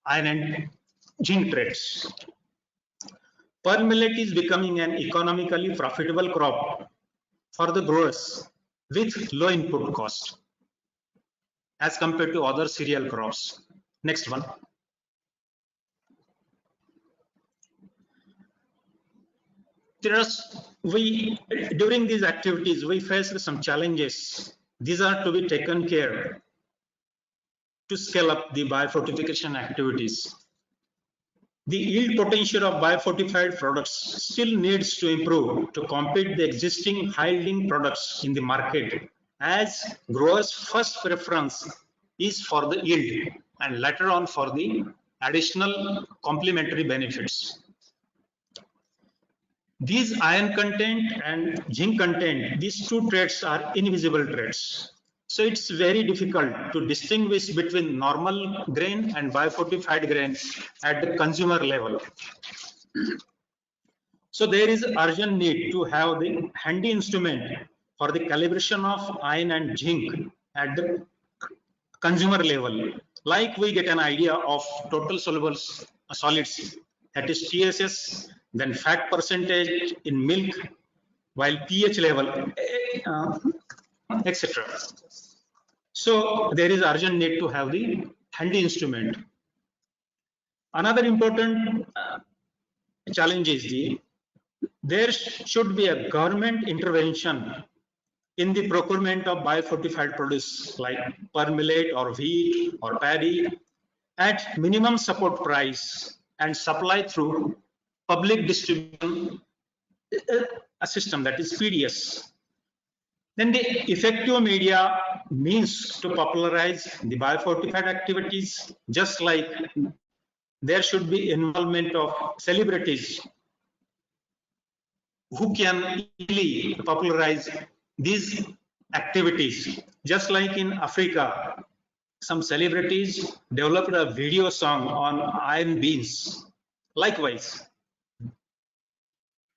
iron and zinc traits. Pearl millet is becoming an economically profitable crop for the growers with low input cost as compared to other cereal crops. Next one. During these activities, we faced some challenges. These are to be taken care to scale up the biofortification activities. The yield potential of biofortified products still needs to improve to compete the existing high-yielding products in the market, as growers' first preference is for the yield and later on for the additional complementary benefits. These iron content and zinc content, these two traits are invisible traits. So it's very difficult to distinguish between normal grain and biofortified grain at the consumer level. So there is urgent need to have the handy instrument for the calibration of iron and zinc at the consumer level. Like we get an idea of total soluble solids, that is TSS, then fat percentage in milk, while pH level, etc. So there is urgent need to have the handy instrument. Another important challenge is there should be a government intervention in the procurement of biofortified produce like pearl millet or wheat or paddy at minimum support price and supply through public distribution a system, that is PDS. Then the effective media means to popularize the biofortified activities, just like there should be involvement of celebrities who can easily popularize these activities. Just like in Africa, some celebrities developed a video song on iron beans. Likewise,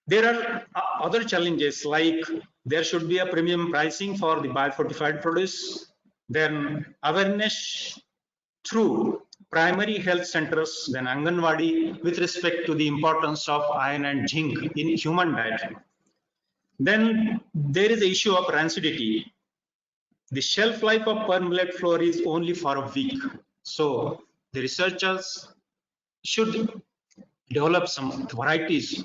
there are other challenges like there should be a premium pricing for the biofortified produce, then awareness through primary health centers, then Anganwadi with respect to the importance of iron and zinc in human diet. Then there is the issue of rancidity. The shelf life of pearl millet flour is only for a week. So the researchers should develop some varieties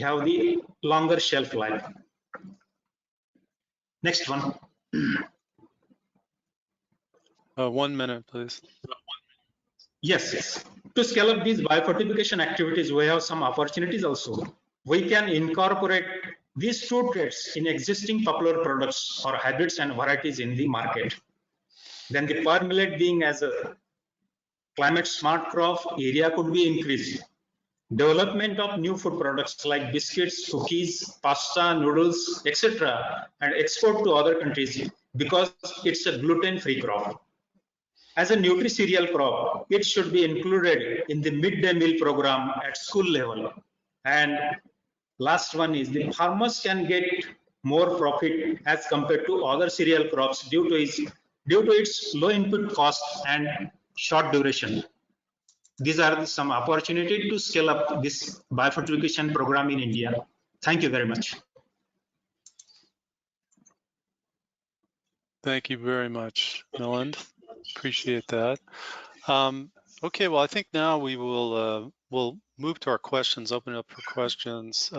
have the longer shelf life. Next one. 1 minute, please. Yes. To scale up these biofortification activities, we have some opportunities also. We can incorporate these two traits in existing popular products or hybrids and varieties in the market. Then the pearl millet being as a climate smart crop, area could be increased. Development of new food products like biscuits, cookies, pasta, noodles, etc. and export to other countries because it's a gluten-free crop. As a nutri-cereal crop, it should be included in the midday meal program at school level. And last one is the farmers can get more profit as compared to other cereal crops due to its low input cost and short duration. These are some opportunity to scale up this biofortification program in India. Thank you very much. Thank you very much, Milind. Appreciate that. Okay, well, I think now we will we'll move to our questions. Open it up for questions.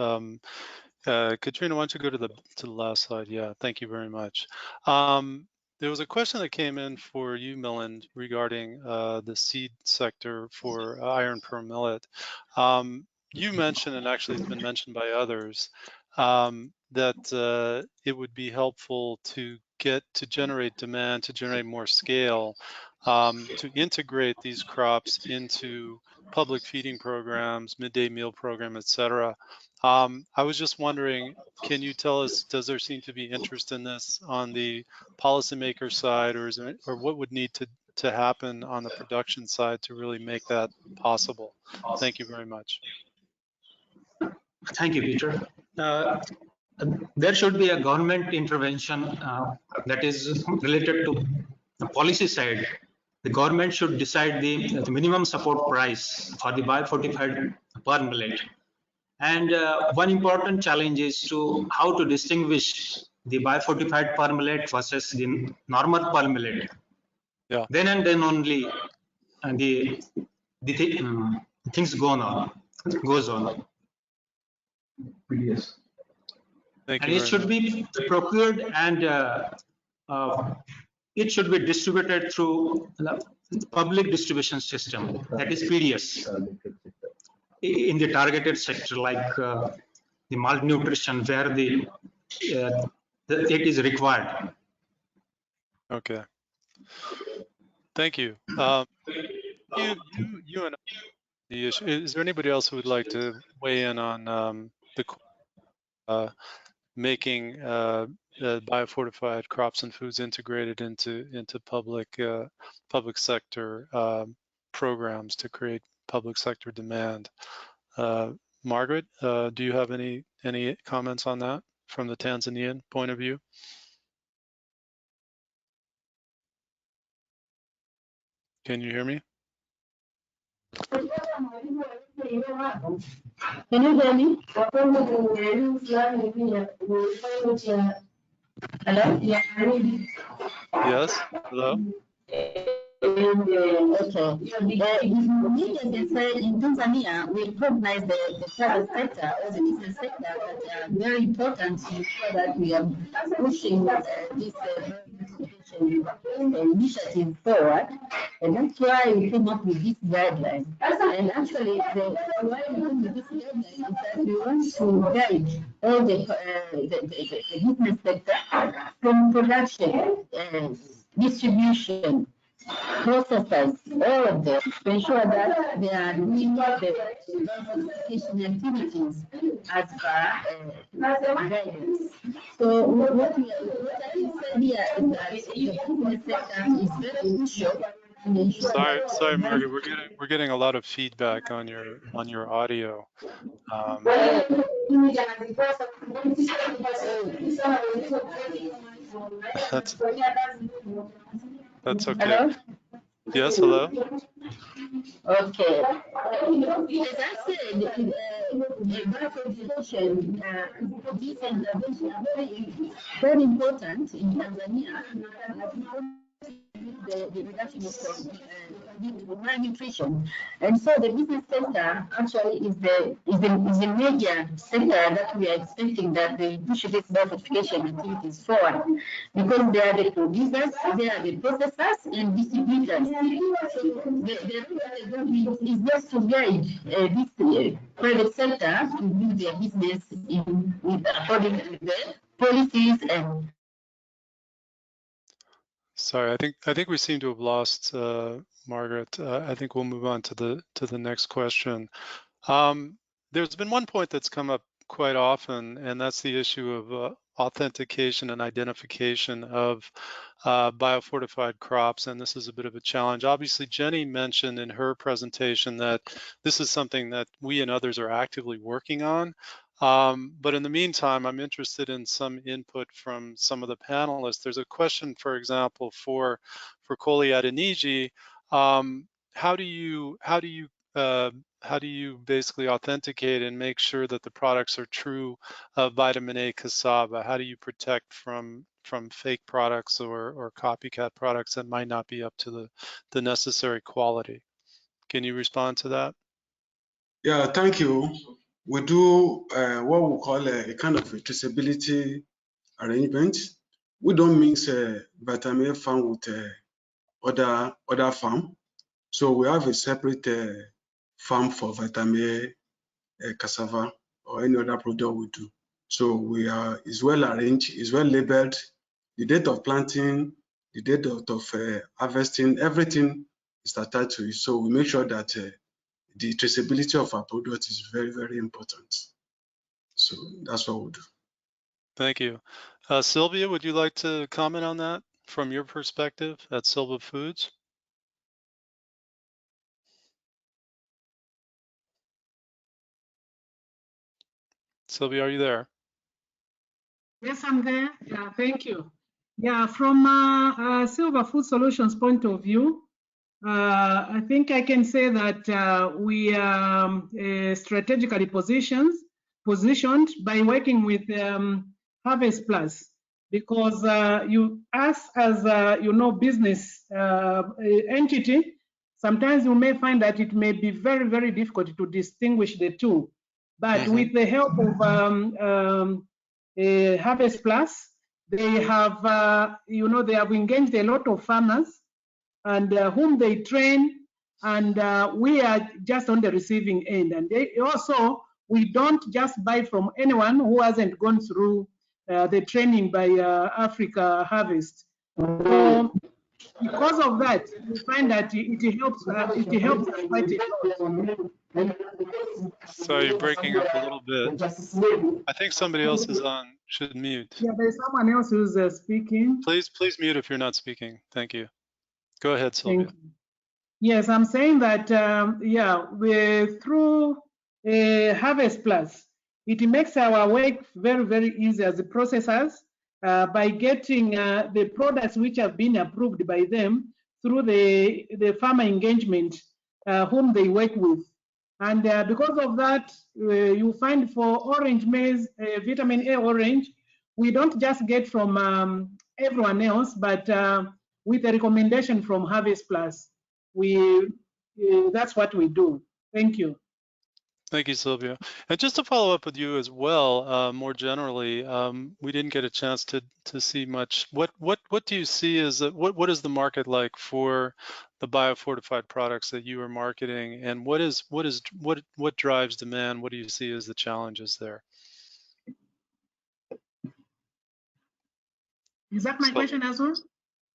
Katrina, why don't you go to the last slide? Yeah, thank you very much. There was a question that came in for you, Milind, regarding the seed sector for iron pearl millet. You mentioned, and actually it's been mentioned by others, that it would be helpful to generate demand, to generate more scale, to integrate these crops into public feeding programs, midday meal program, etc. I was just wondering, can you tell us, does there seem to be interest in this on the policymaker side, or what would need to happen on the production side to really make that possible? Thank you very much. Thank you, Peter. There should be a government intervention that is related to the policy side. The government should decide the minimum support price for the biofortified per millet. And one important challenge is to how to distinguish the biofortified per millet versus the normal per millet. Yeah. Then and then only things goes on. Yes. Thank you. And it should be procured and it should be distributed through the public distribution system, that is PDS, in the targeted sector like the malnutrition, where it is required. Okay. Thank you. You and the issue. Is there anybody else who would like to weigh in on the making biofortified crops and foods integrated into public sector programs to create public sector demand? Margaret, do you have any comments on that from the Tanzanian point of view? Can you hear me? Can you hear me? Hello? Yes. Hello. Okay. In Tanzania, we recognize the private sector as a business sector that are very important to ensure that we are pushing this initiative forward, and that's why we came up with this guideline. And actually, why we came with this guideline is that we want to guide all the business sector from production and distribution, processes, all of them, to ensure that they are doing the biofortification activities as per guidance. So what I can say here is that the business sector is very crucial. Sorry, Margaret, we're getting a lot of feedback on your audio. That's okay. Hello? Yes, hello. Okay. As I said, biofortification, this intervention is very important in Tanzania. The reduction of malnutrition, and so the business sector actually is the major sector that we are expecting that they push this biofortification activities forward, because they are the producers, they are the processors and distributors. The government is just to guide this private sector to do their business according to the policies and. Sorry, I think we seem to have lost Margaret. I think we'll move on to the next question. There's been one point that's come up quite often, and that's the issue of authentication and identification of biofortified crops, and this is a bit of a challenge. Obviously, Jenny mentioned in her presentation that this is something that we and others are actively working on. But in the meantime, I'm interested in some input from some of the panelists. There's a question, for example, for Koli Adeniji. How do you basically authenticate and make sure that the products are true of vitamin A cassava? How do you protect from fake products or copycat products that might not be up to the necessary quality? Can you respond to that? Yeah, thank you. We do what we call a kind of a traceability arrangement. We don't mix vitamin A farm with other farm. So we have a separate farm for vitamin A cassava or any other product we do. So it's well arranged, it's well labeled. The date of planting, the date of harvesting, everything is attached to it. So we make sure that the traceability of our product is very, very important. So that's what we'll do. Thank you. Sylvia, would you like to comment on that from your perspective at Silva Foods? Sylvia, are you there? Yes, I'm there. Yeah, thank you. Yeah, from Silva Food Solutions point of view, I think I can say that we are strategically positioned by working with HarvestPlus, because us as business entity, sometimes you may find that it may be very, very difficult to distinguish the two. But with the help of HarvestPlus, they have they have engaged a lot of farmers and whom they train, and we are just on the receiving end. And they also, we don't just buy from anyone who hasn't gone through the training by Africa Harvest. So because of that, we find that it helps us quite a lot. So you're breaking up a little bit. I think somebody else is on, should mute. Yeah, there's someone else who's speaking. Please mute if you're not speaking. Thank you. Go ahead, Sylvia. Yes, I'm saying that, yeah, through HarvestPlus, it makes our work very, very easy as the processors by getting the products which have been approved by them through the farmer engagement whom they work with. And because of that, you find for orange maize, vitamin A orange, we don't just get from everyone else, but with a recommendation from HarvestPlus. That's what we do. Thank you. Thank you, Sylvia. And just to follow up with you as well, more generally, we didn't get a chance to see much. What do you see as what is the market like for the biofortified products that you are marketing, and what drives demand? What do you see as the challenges there? Is that my question as well?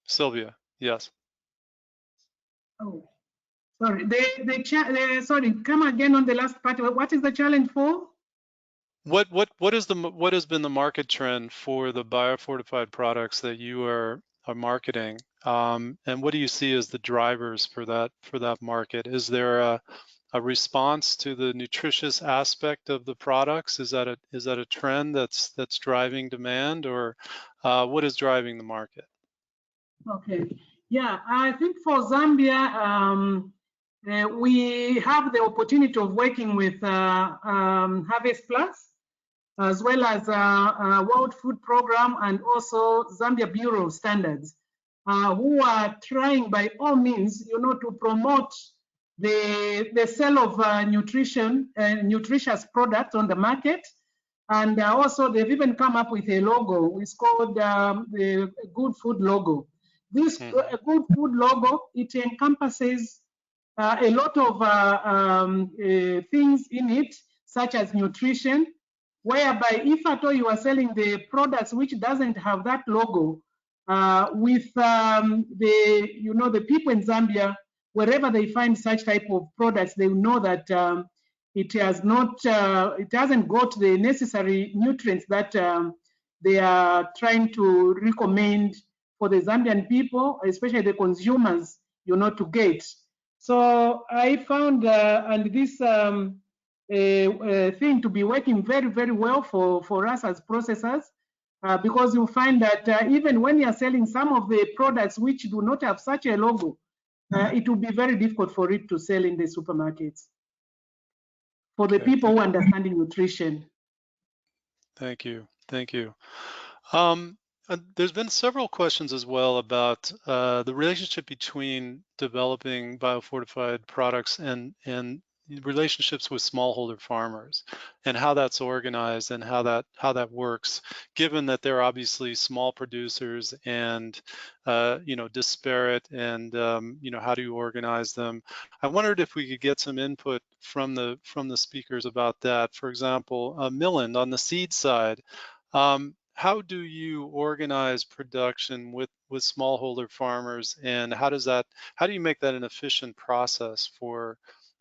Sylvia, yes. Oh, sorry. Sorry, come again on the last part. What is the challenge for? What has been the market trend for the biofortified products that you are marketing, and what do you see as the drivers for that market? Is there a response to the nutritious aspect of the products? Is that a trend that's driving demand, or what is driving the market? Okay, yeah, I think for Zambia, we have the opportunity of working with HarvestPlus, as well as World Food Program and also Zambia Bureau of Standards, who are trying by all means, to promote the sale of nutritious products on the market. And also they've even come up with a logo. It's called the Good Food logo. This Good Food logo, it encompasses a lot of things in it, such as nutrition, whereby if at all you are selling the products which doesn't have that logo, with the people in Zambia, wherever they find such type of products, they know that it hasn't got the necessary nutrients that they are trying to recommend for the Zambian people, especially the consumers, to get. So I found and this thing to be working very, very well for us as processors, because you find that even when you are selling some of the products which do not have such a logo, it will be very difficult for it to sell in the supermarkets for the people who understand nutrition. Thank you. Thank you. There's been several questions as well about the relationship between developing biofortified products and relationships with smallholder farmers, and how that's organized and how that works, given that they're obviously small producers and disparate, and how do you organize them? I wondered if we could get some input from the speakers about that. For example, Milland, on the seed side, how do you organize production with smallholder farmers, and how do you make that an efficient process for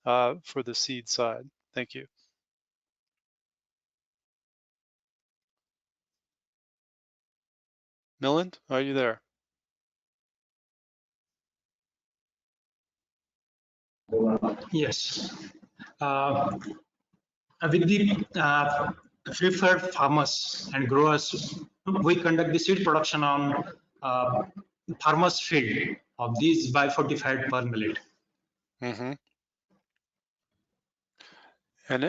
for the seed side? Thank you. Milind, are you there? Yes. With the preferred farmers and growers, we conduct the seed production on farmers' field of these biofortified pearl millet. Mm-hmm. And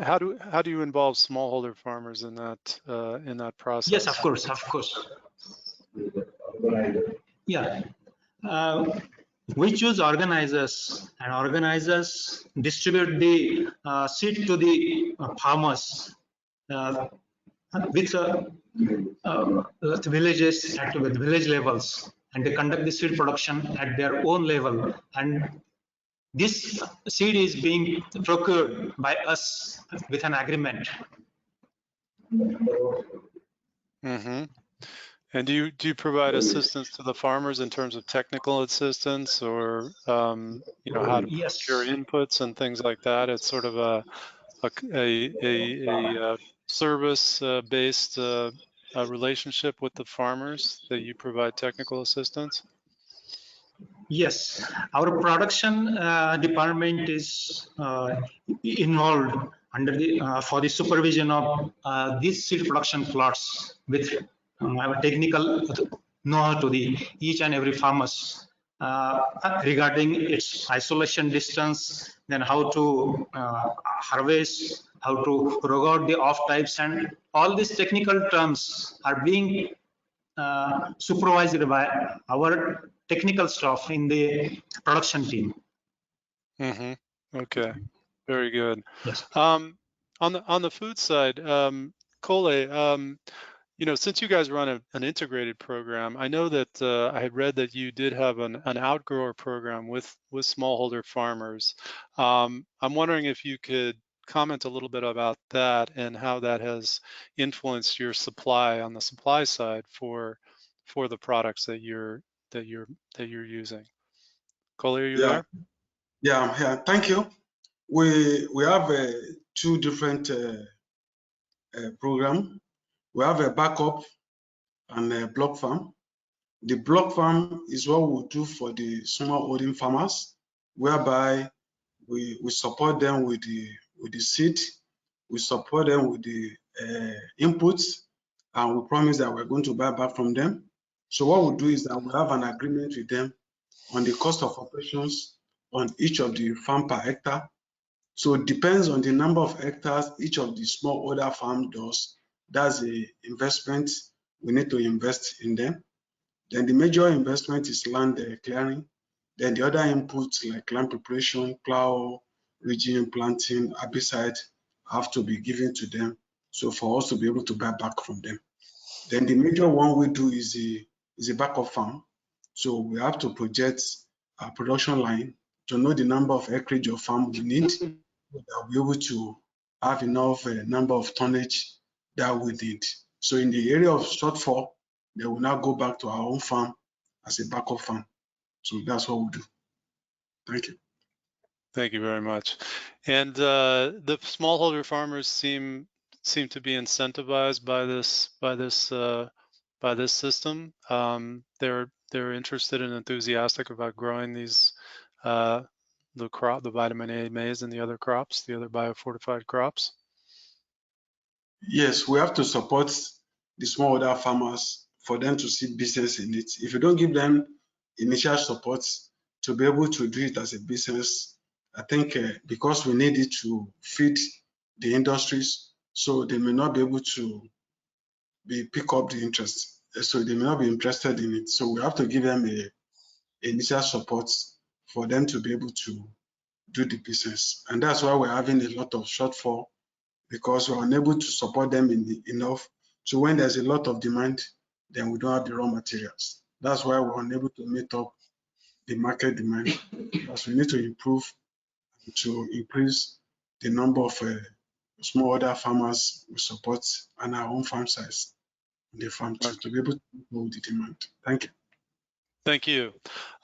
how do you involve smallholder farmers in that process? Yes, of course, of course. Yeah. We choose organizers, and organizers distribute the seed to the farmers with villages at with village levels, and they conduct the seed production at their own level. And this seed is being procured by us with an agreement. Mm-hmm. And do you provide assistance to the farmers in terms of technical assistance, or how to procure inputs and things like that? It's sort of a service based relationship with the farmers that you provide technical assistance. Yes, our production department is involved under the for the supervision of these seed production plots with our technical know-how to the each and every farmers regarding its isolation distance, then how to harvest, how to rogue out the off types, and all these technical terms are being supervised by our technical staff in the production team. Mm-hmm. Okay, very good. Yes. On the food side, Kole, since you guys run an integrated program, I know that I had read that you did have an outgrower program with smallholder farmers. I'm wondering if you could comment a little bit about that and how that has influenced your supply on the supply side for the products that you're using. Kole, are you there? Yeah, I'm here. Thank you. We have two different program. We have a backup and a block farm. The block farm is what we do for the small holding farmers, whereby we support them with the seed, we support them with the inputs, and we promise that we're going to buy back from them. So what we do is that we have an agreement with them on the cost of operations on each of the farm per hectare. So it depends on the number of hectares each of the smallholder farm does. That's the investment we need to invest in them. Then the major investment is land clearing. Then the other inputs like land preparation, plow, ridging, planting, herbicide have to be given to them. So for us to be able to buy back from them. Then the major one we do is a backup farm. So we have to project a production line to know the number of acreage of farm we need. We'll be able to have enough number of tonnage that we need. So in the area of shortfall, they will now go back to our own farm as a backup farm. So that's what we do. Thank you. Thank you very much. And the smallholder farmers seem to be incentivized by this system. They're interested and enthusiastic about growing these the vitamin A maize and the other crops, the other biofortified crops. Yes, we have to support the smallholder farmers for them to see business in it. If you don't give them initial support to be able to do it as a business, I think because we need it to feed the industries, so they may not be able to pick up the interest. So they may not be interested in it. So we have to give them a initial support for them to be able to do the business. And that's why we're having a lot of shortfall, because we're unable to support them enough. So when there's a lot of demand, then we don't have the raw materials. That's why we're unable to meet up the market demand. Because we need to improve to increase the number of smallholder farmers we support and our own farm size on the farm to be able to hold the demand. Thank you. Thank you.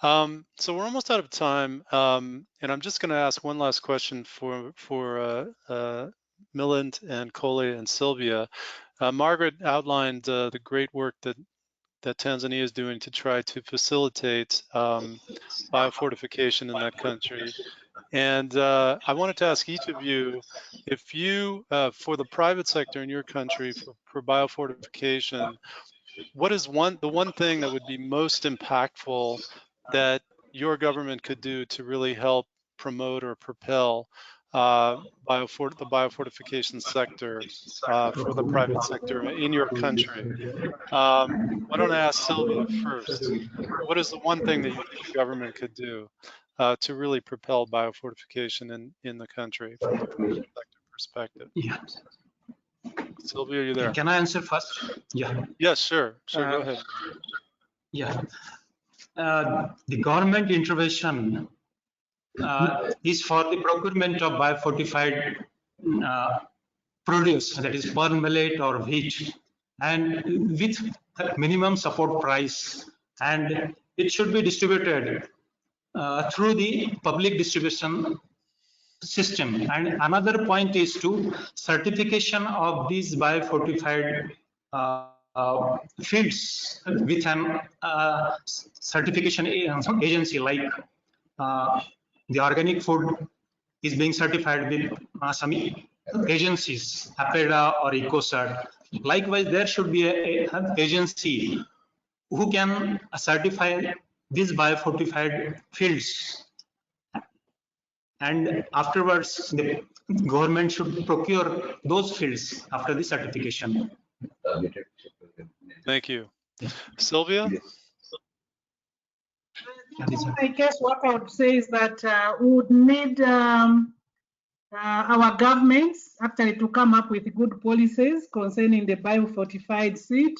So we're almost out of time, and I'm just going to ask one last question for Milind and Kole and Sylvia. Margaret outlined the great work that Tanzania is doing to try to facilitate biofortification in that country. And I wanted to ask each of you, if you, for the private sector in your country, for biofortification, what is the one thing that would be most impactful that your government could do to really help promote or propel the biofortification sector for the private sector in your country? Why don't I ask Sylvia first? What is the one thing that you think the government could do to really propel biofortification in the country from a private sector perspective? Yeah. Sylvia, are you there? Can I answer first? Yeah. Yes, sure. Sure, go ahead. Yeah. The government intervention is for the procurement of biofortified produce, that is pearl millet or wheat, and with minimum support price, and it should be distributed through the public distribution system. And another point is to certification of these biofortified fields with an certification agency like the organic food is being certified with some agencies, APEDA or EcoCert. Likewise, there should be an agency who can certify these biofortified fields, and afterwards the government should procure those fields after the certification. Thank you. Sylvia? I guess what I would say is that we would need our governments actually to come up with good policies concerning the biofortified seed,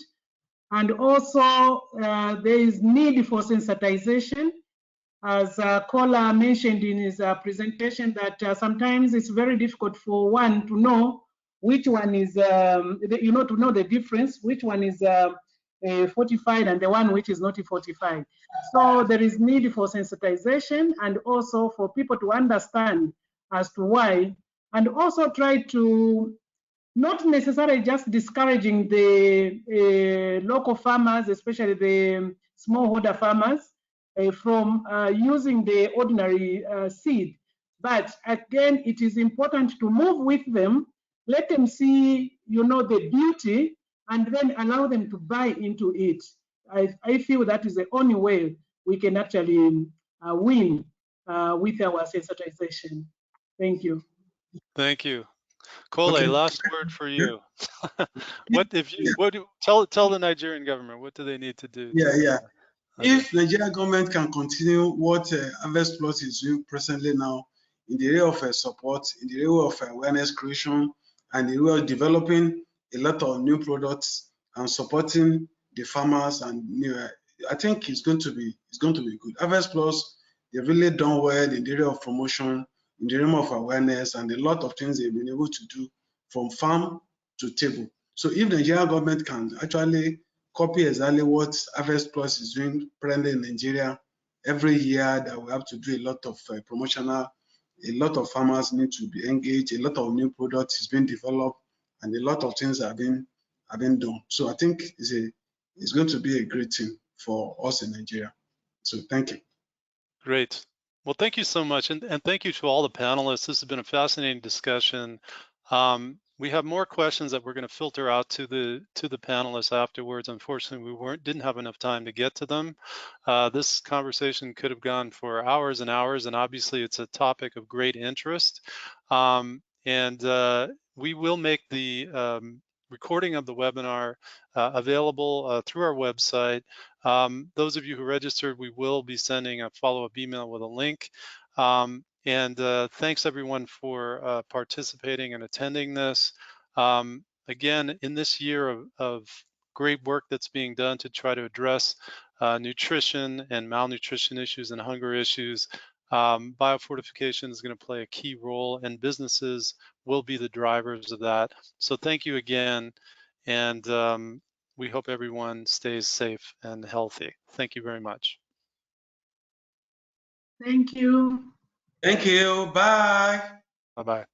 and also there is need for sensitization, as Kola mentioned in his presentation, that sometimes it's very difficult for one to know which one is, to know the difference, which one is fortified and the one which is not fortified. So there is need for sensitization, and also for people to understand as to why, and also try to not necessarily just discouraging the local farmers, especially the smallholder farmers, from using the ordinary seed. But again, it is important to move with them, let them see, the beauty, and then allow them to buy into it. I feel that is the only way we can actually win with our sensitization. Thank you. Thank you. Kole, Okay. last word for you. Tell the Nigerian government, what do they need to do? Yeah. If Nigeria government can continue what HarvestPlus is doing presently now in the area of support, in the area of awareness creation, and the area of developing a lot of new products and supporting the farmers, and I think it's going to be good. HarvestPlus, they've really done well in the area of promotion, in the area of awareness, and a lot of things they've been able to do from farm to table. So if the Nigerian government can actually copy exactly what HarvestPlus is doing presently in Nigeria, every year that we have to do a lot of promotional, a lot of farmers need to be engaged, a lot of new products is being developed, and a lot of things have been done. So I think it's going to be a great thing for us in Nigeria. So thank you. Great. Well, thank you so much, and thank you to all the panelists. This has been a fascinating discussion. We have more questions that we're going to filter out to the panelists afterwards. Unfortunately, we didn't have enough time to get to them. This conversation could have gone for hours and hours, and obviously it's a topic of great interest. We will make the recording of the webinar available through our website. Those of you who registered, we will be sending a follow-up email with a link. Thanks everyone for participating and attending this. Again, in this year of great work that's being done to try to address nutrition and malnutrition issues and hunger issues, biofortification is going to play a key role, and businesses will be the drivers of that. So thank you again, and we hope everyone stays safe and healthy. Thank you very much. Thank you. Thank you. Bye. Bye-bye.